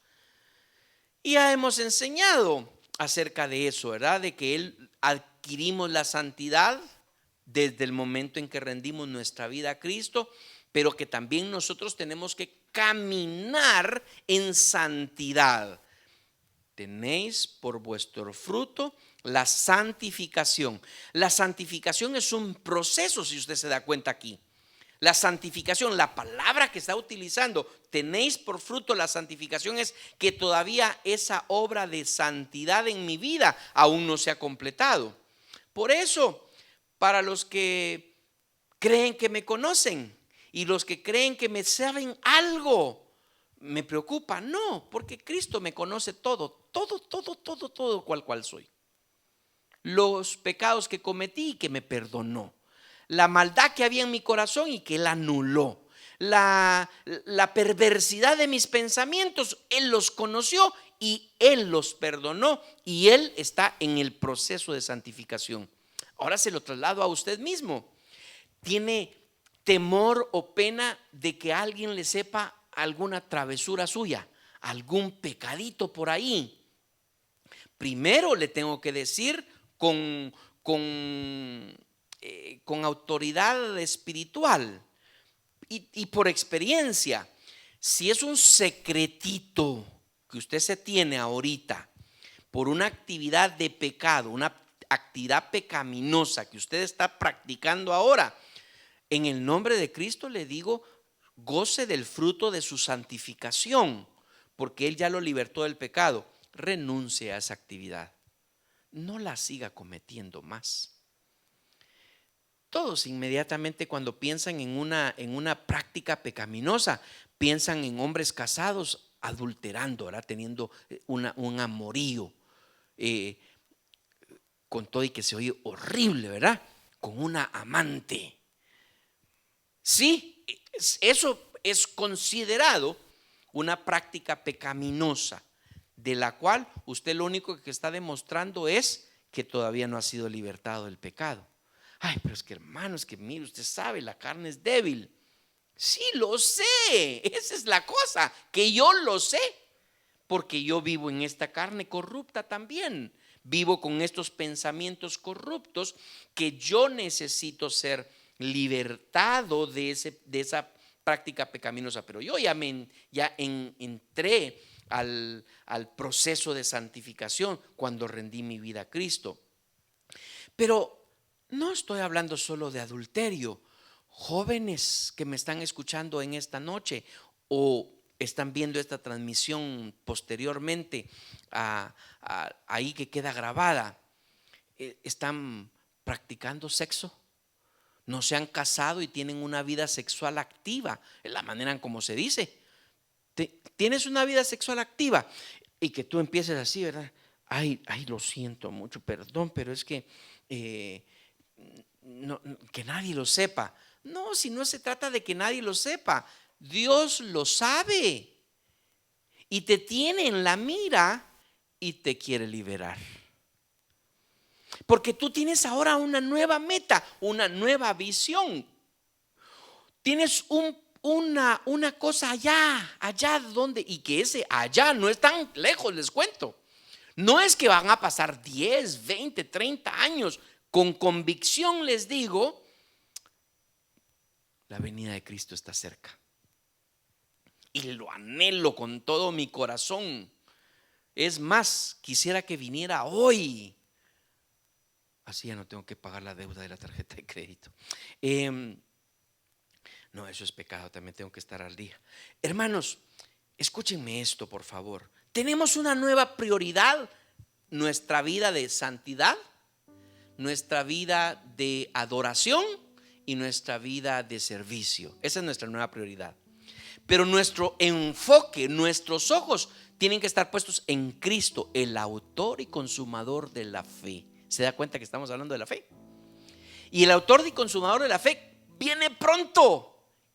Y ya hemos enseñado acerca de eso, ¿verdad? De que Él adquirimos la santidad desde el momento en que rendimos nuestra vida a Cristo, pero que también nosotros tenemos que caminar en santidad. Tenéis por vuestro fruto la santificación. La santificación es un proceso, si usted se da cuenta aquí. La santificación, la palabra que está utilizando, tenéis por fruto la santificación, es que todavía esa obra de santidad en mi vida aún no se ha completado. Por eso, para los que creen que me conocen y los que creen que me saben algo, me preocupa. No, porque Cristo me conoce todo cual soy. Los pecados que cometí y que me perdonó. La maldad que había en mi corazón y que Él anuló. La perversidad de mis pensamientos, Él los conoció y Él los perdonó. Y Él está en el proceso de santificación. Ahora se lo traslado a usted mismo. ¿Tiene temor o pena de que alguien le sepa alguna travesura suya, algún pecadito por ahí? Primero le tengo que decir con autoridad espiritual y por experiencia, si es un secretito que usted se tiene ahorita por una actividad de pecado, una actividad pecaminosa que usted está practicando ahora, en el nombre de Cristo le digo, goce del fruto de su santificación, porque Él ya lo libertó del pecado. Renuncie a esa actividad, no la siga cometiendo más. Todos inmediatamente cuando piensan en una práctica pecaminosa, piensan en hombres casados adulterando, ¿verdad? Teniendo un amorío, con todo y que se oye horrible, ¿verdad? Con una amante. Sí, eso es considerado una práctica pecaminosa, de la cual usted lo único que está demostrando es que todavía no ha sido libertado del pecado. Ay, pero es que hermano, es que mire, usted sabe, la carne es débil. Sí, lo sé, esa es la cosa, que yo lo sé, porque yo vivo en esta carne corrupta también. Vivo con estos pensamientos corruptos que yo necesito ser libertado de esa práctica pecaminosa. Pero yo ya entré al proceso de santificación cuando rendí mi vida a Cristo. Pero no estoy hablando solo de adulterio. Jóvenes que me están escuchando en esta noche o están viendo esta transmisión posteriormente ahí que queda grabada, están practicando sexo, no se han casado y tienen una vida sexual activa, es la manera en como se dice. Tienes una vida sexual activa y que tú empieces así, ¿verdad? Ay, lo siento mucho, perdón, pero es que no, que nadie lo sepa. No, si no se trata de que nadie lo sepa, Dios lo sabe y te tiene en la mira y te quiere liberar. Porque tú tienes ahora una nueva meta, una nueva visión. Tienes una cosa allá donde, y que ese allá no es tan lejos, les cuento. No es que van a pasar 10, 20, 30 años. Con convicción les digo, la venida de Cristo está cerca. Y lo anhelo con todo mi corazón. Es más, quisiera que viniera hoy. Así ya no tengo que pagar la deuda de la tarjeta de crédito. No, eso es pecado, también tengo que estar al día. Hermanos, escúchenme esto, por favor. Tenemos una nueva prioridad, nuestra vida de santidad, nuestra vida de adoración y nuestra vida de servicio. Esa es nuestra nueva prioridad. Pero nuestro enfoque, nuestros ojos tienen que estar puestos en Cristo, el autor y consumador de la fe. ¿Se da cuenta que estamos hablando de la fe? Y el autor y consumador de la fe viene pronto.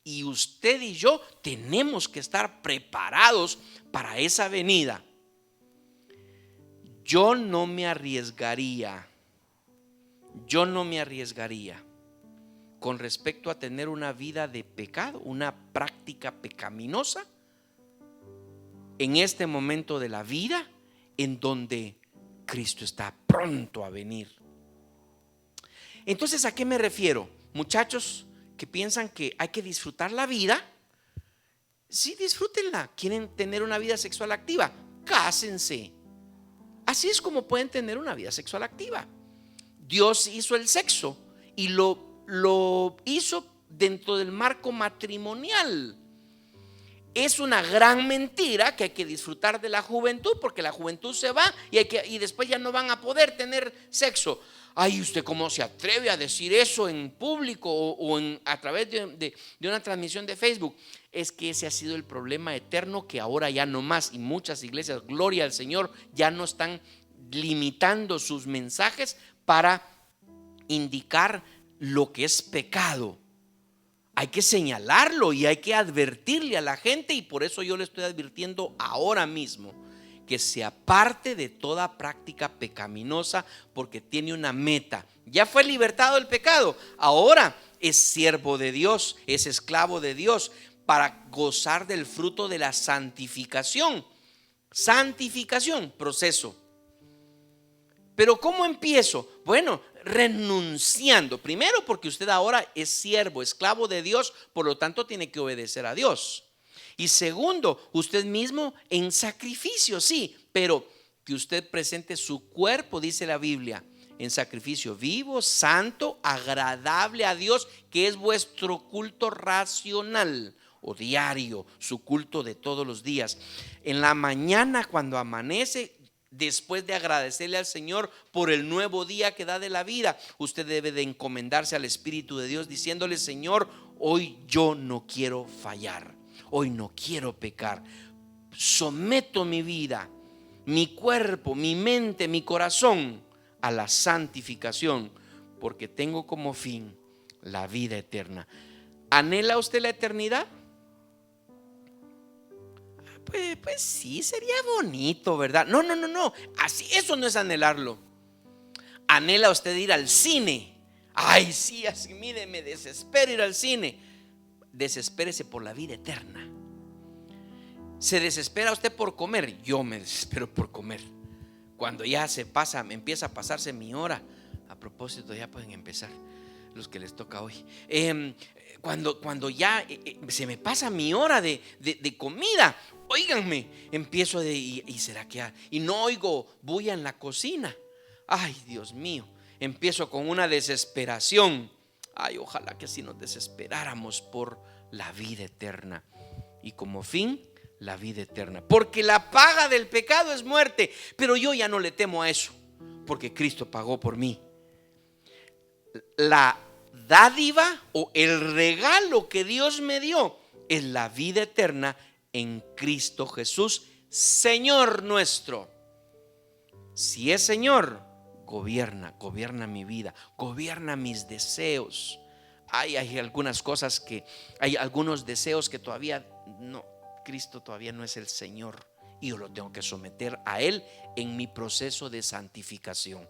Y usted y yo tenemos que estar preparados para esa venida. Yo no me arriesgaría con respecto a tener una vida de pecado, una práctica pecaminosa en este momento de la vida en donde Cristo está pronto a venir. Entonces, ¿a qué me refiero? Muchachos que piensan que hay que disfrutar la vida, sí, disfrútenla. ¿Quieren tener una vida sexual activa? Cásense. Así es como pueden tener una vida sexual activa. Dios hizo el sexo y lo hizo dentro del marco matrimonial. Es una gran mentira que hay que disfrutar de la juventud, porque la juventud se va y después ya no van a poder tener sexo. Ay, ¿usted cómo se atreve a decir eso en público o a través de una transmisión de Facebook? Es que ese ha sido el problema eterno, que ahora ya no más, y muchas iglesias, gloria al Señor, ya no están limitando sus mensajes para indicar lo que es pecado. Hay que señalarlo y hay que advertirle a la gente, y por eso yo le estoy advirtiendo ahora mismo que se aparte de toda práctica pecaminosa, porque tiene una meta. Ya fue libertado del pecado, ahora es siervo de Dios, es esclavo de Dios, para gozar del fruto de la santificación. Santificación, proceso. Pero ¿cómo empiezo? Bueno, renunciando. Primero, porque usted ahora es siervo, esclavo de Dios, por lo tanto tiene que obedecer a Dios. Y segundo, usted mismo en sacrificio, sí, pero que usted presente su cuerpo, dice la Biblia, en sacrificio vivo, santo, agradable a Dios, que es vuestro culto racional o diario, su culto de todos los días. En la mañana, cuando amanece, después de agradecerle al Señor por el nuevo día que da de la vida, usted debe de encomendarse al Espíritu de Dios, diciéndole: Señor, hoy yo no quiero fallar, hoy no quiero pecar. Someto mi vida, mi cuerpo, mi mente, mi corazón a la santificación, porque tengo como fin la vida eterna. ¿Anhela usted la eternidad? Pues sí, sería bonito, ¿verdad? No. Así, eso no es anhelarlo. ¿Anhela usted ir al cine? Ay, sí, así, mire, me desespero ir al cine. Desespérese por la vida eterna. ¿Se desespera usted por comer? Yo me desespero por comer. Cuando ya empieza a pasarse mi hora. A propósito, ya pueden empezar los que les toca hoy. Cuando ya se me pasa mi hora de comida, óiganme, empiezo y será que y no oigo bulla en la cocina. Ay, Dios mío, empiezo con una desesperación. Ay, ojalá que así nos desesperáramos por la vida eterna, y como fin la vida eterna, porque la paga del pecado es muerte. Pero yo ya no le temo a eso, porque Cristo pagó por mí. La dádiva o el regalo que Dios me dio es la vida eterna en Cristo Jesús, Señor nuestro. Si es Señor, gobierna mi vida, gobierna mis deseos. Hay algunas cosas hay algunos deseos que todavía no, Cristo todavía no es el Señor, y yo lo tengo que someter a Él en mi proceso de santificación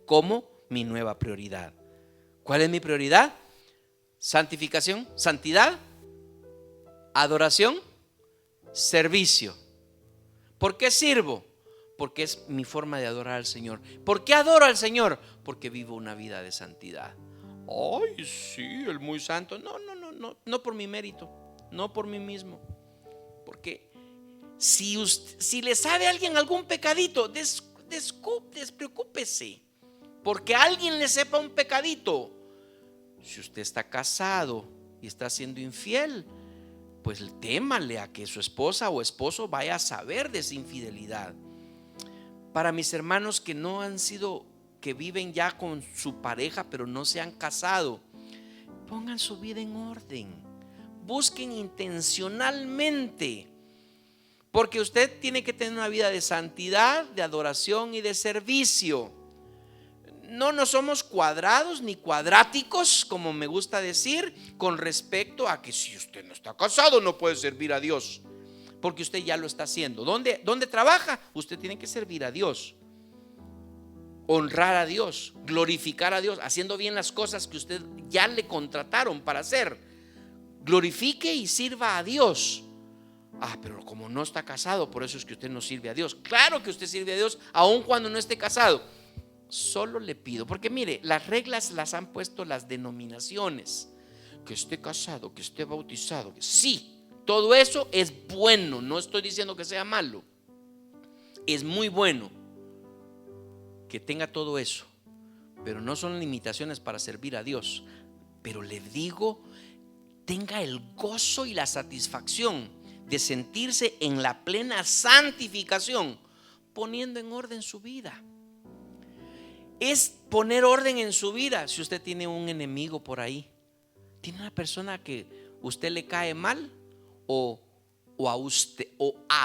como mi nueva prioridad. ¿Cuál es mi prioridad? Santificación, santidad, adoración, servicio. ¿Por qué sirvo? Porque es mi forma de adorar al Señor. ¿Por qué adoro al Señor? Porque vivo una vida de santidad. Ay, sí, el muy santo. No por mi mérito, no por mí mismo. Porque si le sabe a alguien algún pecadito, despreocúpese, porque alguien le sepa un pecadito. Si usted está casado y está siendo infiel, pues témale a que su esposa o esposo vaya a saber de esa infidelidad. Para mis hermanos que no han sido, que viven ya con su pareja pero no se han casado, pongan su vida en orden, busquen intencionalmente, porque usted tiene que tener una vida de santidad, de adoración y de servicio. No somos cuadrados ni cuadráticos, como me gusta decir, con respecto a que si usted no está casado no puede servir a Dios, porque usted ya lo está haciendo. ¿Dónde trabaja? Usted tiene que servir a Dios, honrar a Dios, glorificar a Dios, haciendo bien las cosas que usted ya le contrataron para hacer. Glorifique y sirva a Dios. Pero como no está casado, por eso es que usted no sirve a Dios. Claro que usted sirve a Dios aun cuando no esté casado. Solo le pido, porque mire, las reglas las han puesto las denominaciones. Que esté casado, que esté bautizado. Sí, todo eso es bueno. No estoy diciendo que sea malo. Es muy bueno que tenga todo eso, pero no son limitaciones para servir a Dios. pero le digo, tenga el gozo y la satisfacción de sentirse en la plena santificación, poniendo en orden su vida. Es poner orden en su vida. Si usted tiene un enemigo por ahí, tiene una persona que usted le cae mal, o a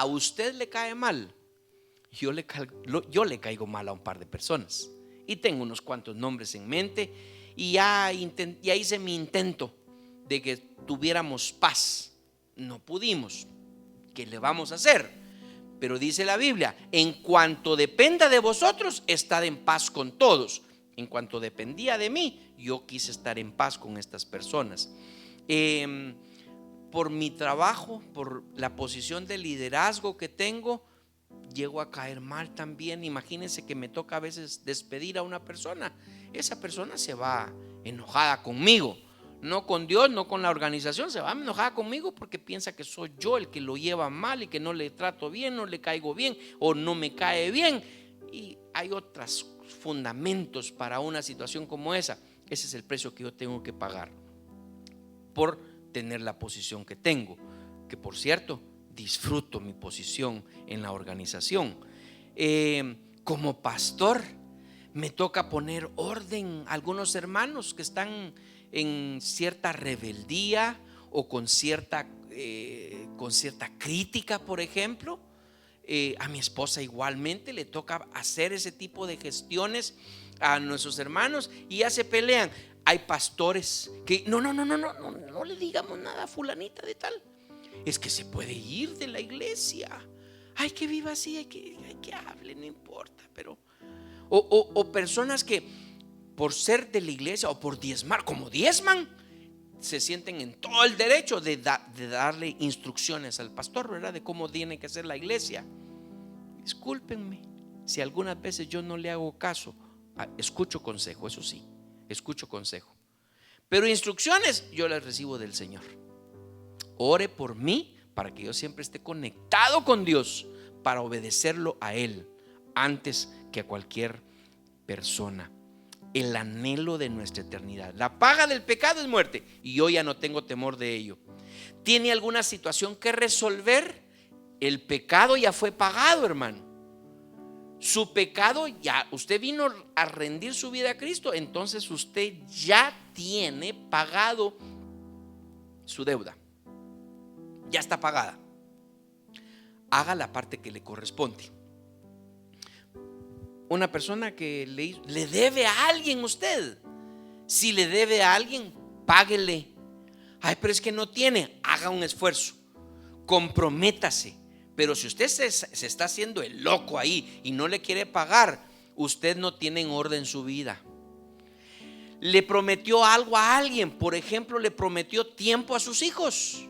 usted le cae mal. Yo le caigo mal a un par de personas y tengo unos cuantos nombres en mente, y ya hice mi intento de que tuviéramos paz. No pudimos. ¿Qué le vamos a hacer? Pero dice la Biblia, en cuanto dependa de vosotros, estad en paz con todos. En cuanto dependía de mí, yo quise estar en paz con estas personas. Por mi trabajo, por la posición de liderazgo que tengo, llego a caer mal también. Imagínense que me toca a veces despedir a una persona. Esa persona se va enojada conmigo, no con Dios, no con la organización. Se va enojada conmigo porque piensa que soy yo el que lo lleva mal y que no le trato bien, no le caigo bien o no me cae bien. Y hay otros fundamentos para una situación como esa. Ese es el precio que yo tengo que pagar por tener la posición que tengo, que por cierto disfruto mi posición en la organización. Como pastor me toca poner orden a algunos hermanos que están en cierta rebeldía o con cierta crítica, por ejemplo. A mi esposa igualmente le toca hacer ese tipo de gestiones a nuestros hermanos y ya se pelean. Hay pastores que no le digamos nada a fulanita de tal, es que se puede ir de la iglesia. Hay que viva así, hay que hable, no importa. Pero o personas que por ser de la iglesia o por diezmar, como diezman, se sienten en todo el derecho de darle instrucciones al pastor, ¿verdad? De cómo tiene que ser la iglesia. Discúlpenme si algunas veces yo no le hago caso. Escucho consejo, eso sí, escucho consejo, pero instrucciones yo las recibo del Señor. Ore por mí para que yo siempre esté conectado con Dios, para obedecerlo a Él antes que a cualquier persona. El anhelo de nuestra eternidad. La paga del pecado es muerte, y yo ya no tengo temor de ello. ¿Tiene alguna situación que resolver? El pecado ya fue pagado, hermano. Su pecado ya, usted vino a rendir su vida a Cristo, entonces usted ya tiene pagado su deuda. Ya está pagada. Haga la parte que le corresponde. Una persona que le debe a alguien, usted, si le debe a alguien, páguele. Ay, pero es que no tiene, haga un esfuerzo, comprométase. Pero si usted se está haciendo el loco ahí y no le quiere pagar, usted no tiene en orden su vida. Le prometió algo a alguien, por ejemplo, le prometió tiempo a sus hijos.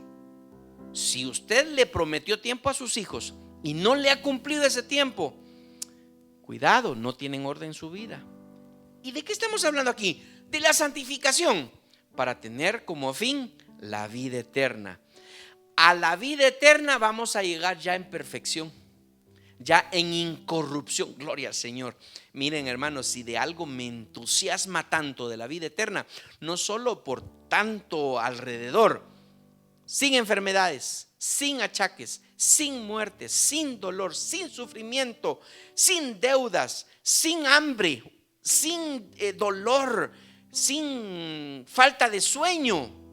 Si usted le prometió tiempo a sus hijos y no le ha cumplido ese tiempo, cuidado, no tiene en orden su vida. ¿Y de qué estamos hablando aquí? De la santificación, para tener como fin la vida eterna. A la vida eterna vamos a llegar ya en perfección, ya en incorrupción. Gloria al Señor. Miren, hermanos, si de algo me entusiasma tanto de la vida eterna, no solo por tanto alrededor, sin enfermedades, sin achaques, sin muerte, sin dolor, sin sufrimiento, sin deudas, sin hambre, sin dolor, sin falta de sueño.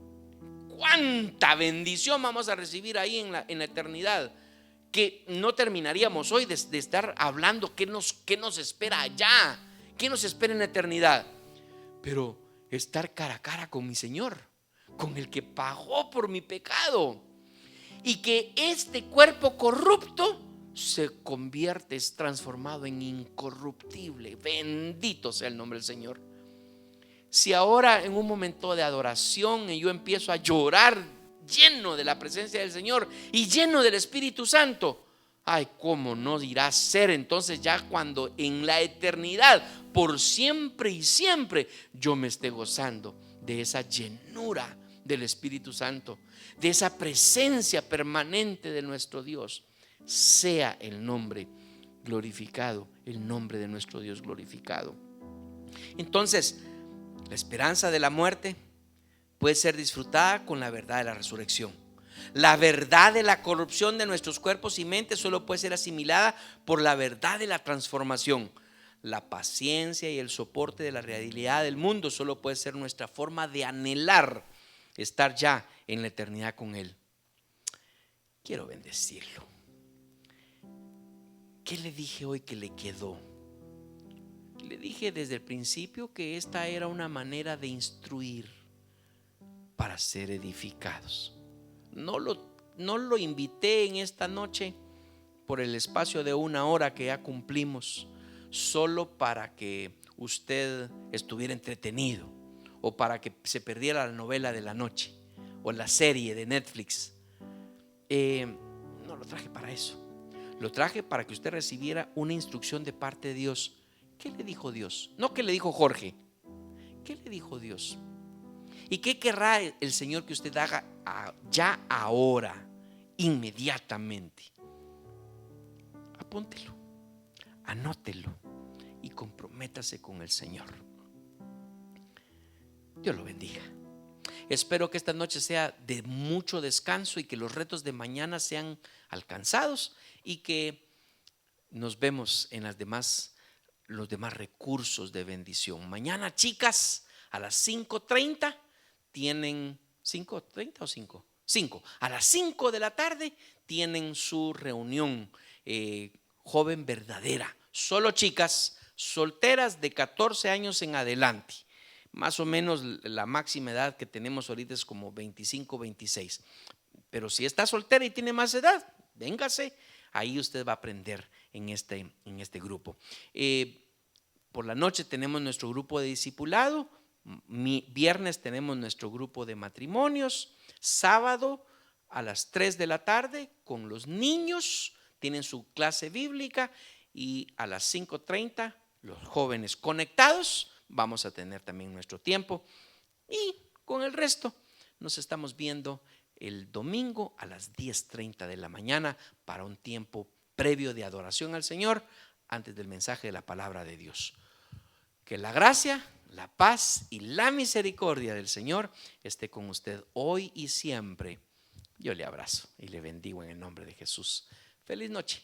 Cuánta bendición vamos a recibir ahí en la eternidad, que no terminaríamos hoy de estar hablando qué nos espera allá, qué nos espera en la eternidad. Pero estar cara a cara con mi Señor, con el que pagó por mi pecado, y que este cuerpo corrupto se convierte, es transformado en incorruptible. Bendito sea el nombre del Señor. Si ahora en un momento de adoración yo empiezo a llorar lleno de la presencia del Señor y lleno del Espíritu Santo, ay, cómo no dirá ser entonces ya cuando en la eternidad, por siempre y siempre, yo me esté gozando de esa llenura del Espíritu Santo, de esa presencia permanente de nuestro Dios. Sea el nombre glorificado, el nombre de nuestro Dios glorificado. Entonces, la esperanza de la muerte puede ser disfrutada con la verdad de la resurrección. La verdad de la corrupción de nuestros cuerpos y mentes solo puede ser asimilada por la verdad de la transformación. La paciencia y el soporte de la realidad del mundo solo puede ser nuestra forma de anhelar estar ya en la eternidad con Él. Quiero bendecirlo. ¿Qué le dije hoy que le quedó? Le dije desde el principio que esta era una manera de instruir para ser edificados. No lo invité en esta noche por el espacio de 1 hora que ya cumplimos, solo para que usted estuviera entretenido o para que se perdiera la novela de la noche o la serie de Netflix. No lo traje para eso. Lo traje para que usted recibiera una instrucción de parte de Dios. ¿Qué le dijo Dios? No que le dijo Jorge. ¿Qué le dijo Dios? ¿Y qué querrá el Señor que usted haga ya ahora, inmediatamente? Apúntelo, anótelo y comprométase con el Señor. Dios lo bendiga. Espero que esta noche sea de mucho descanso y que los retos de mañana sean alcanzados y que nos vemos en los demás recursos de bendición. Mañana, chicas, a las 5:30 tienen 5:30 o 5 a las 5 de la tarde tienen su reunión joven verdadera. Solo chicas solteras de 14 años en adelante. Más o menos la máxima edad que tenemos ahorita es como 25, 26. Pero si está soltera y tiene más edad, véngase. Ahí usted va a aprender en este grupo. Por la noche tenemos nuestro grupo de discipulado. Viernes tenemos nuestro grupo de matrimonios. Sábado a las 3 de la tarde con los niños tienen su clase bíblica. Y a las 5:30 los jóvenes conectados. Vamos a tener también nuestro tiempo. Y con el resto nos estamos viendo el domingo a las 10:30 de la mañana para un tiempo previo de adoración al Señor antes del mensaje de la palabra de Dios. Que la gracia, la paz y la misericordia del Señor esté con usted hoy y siempre. Yo le abrazo y le bendigo en el nombre de Jesús. Feliz noche.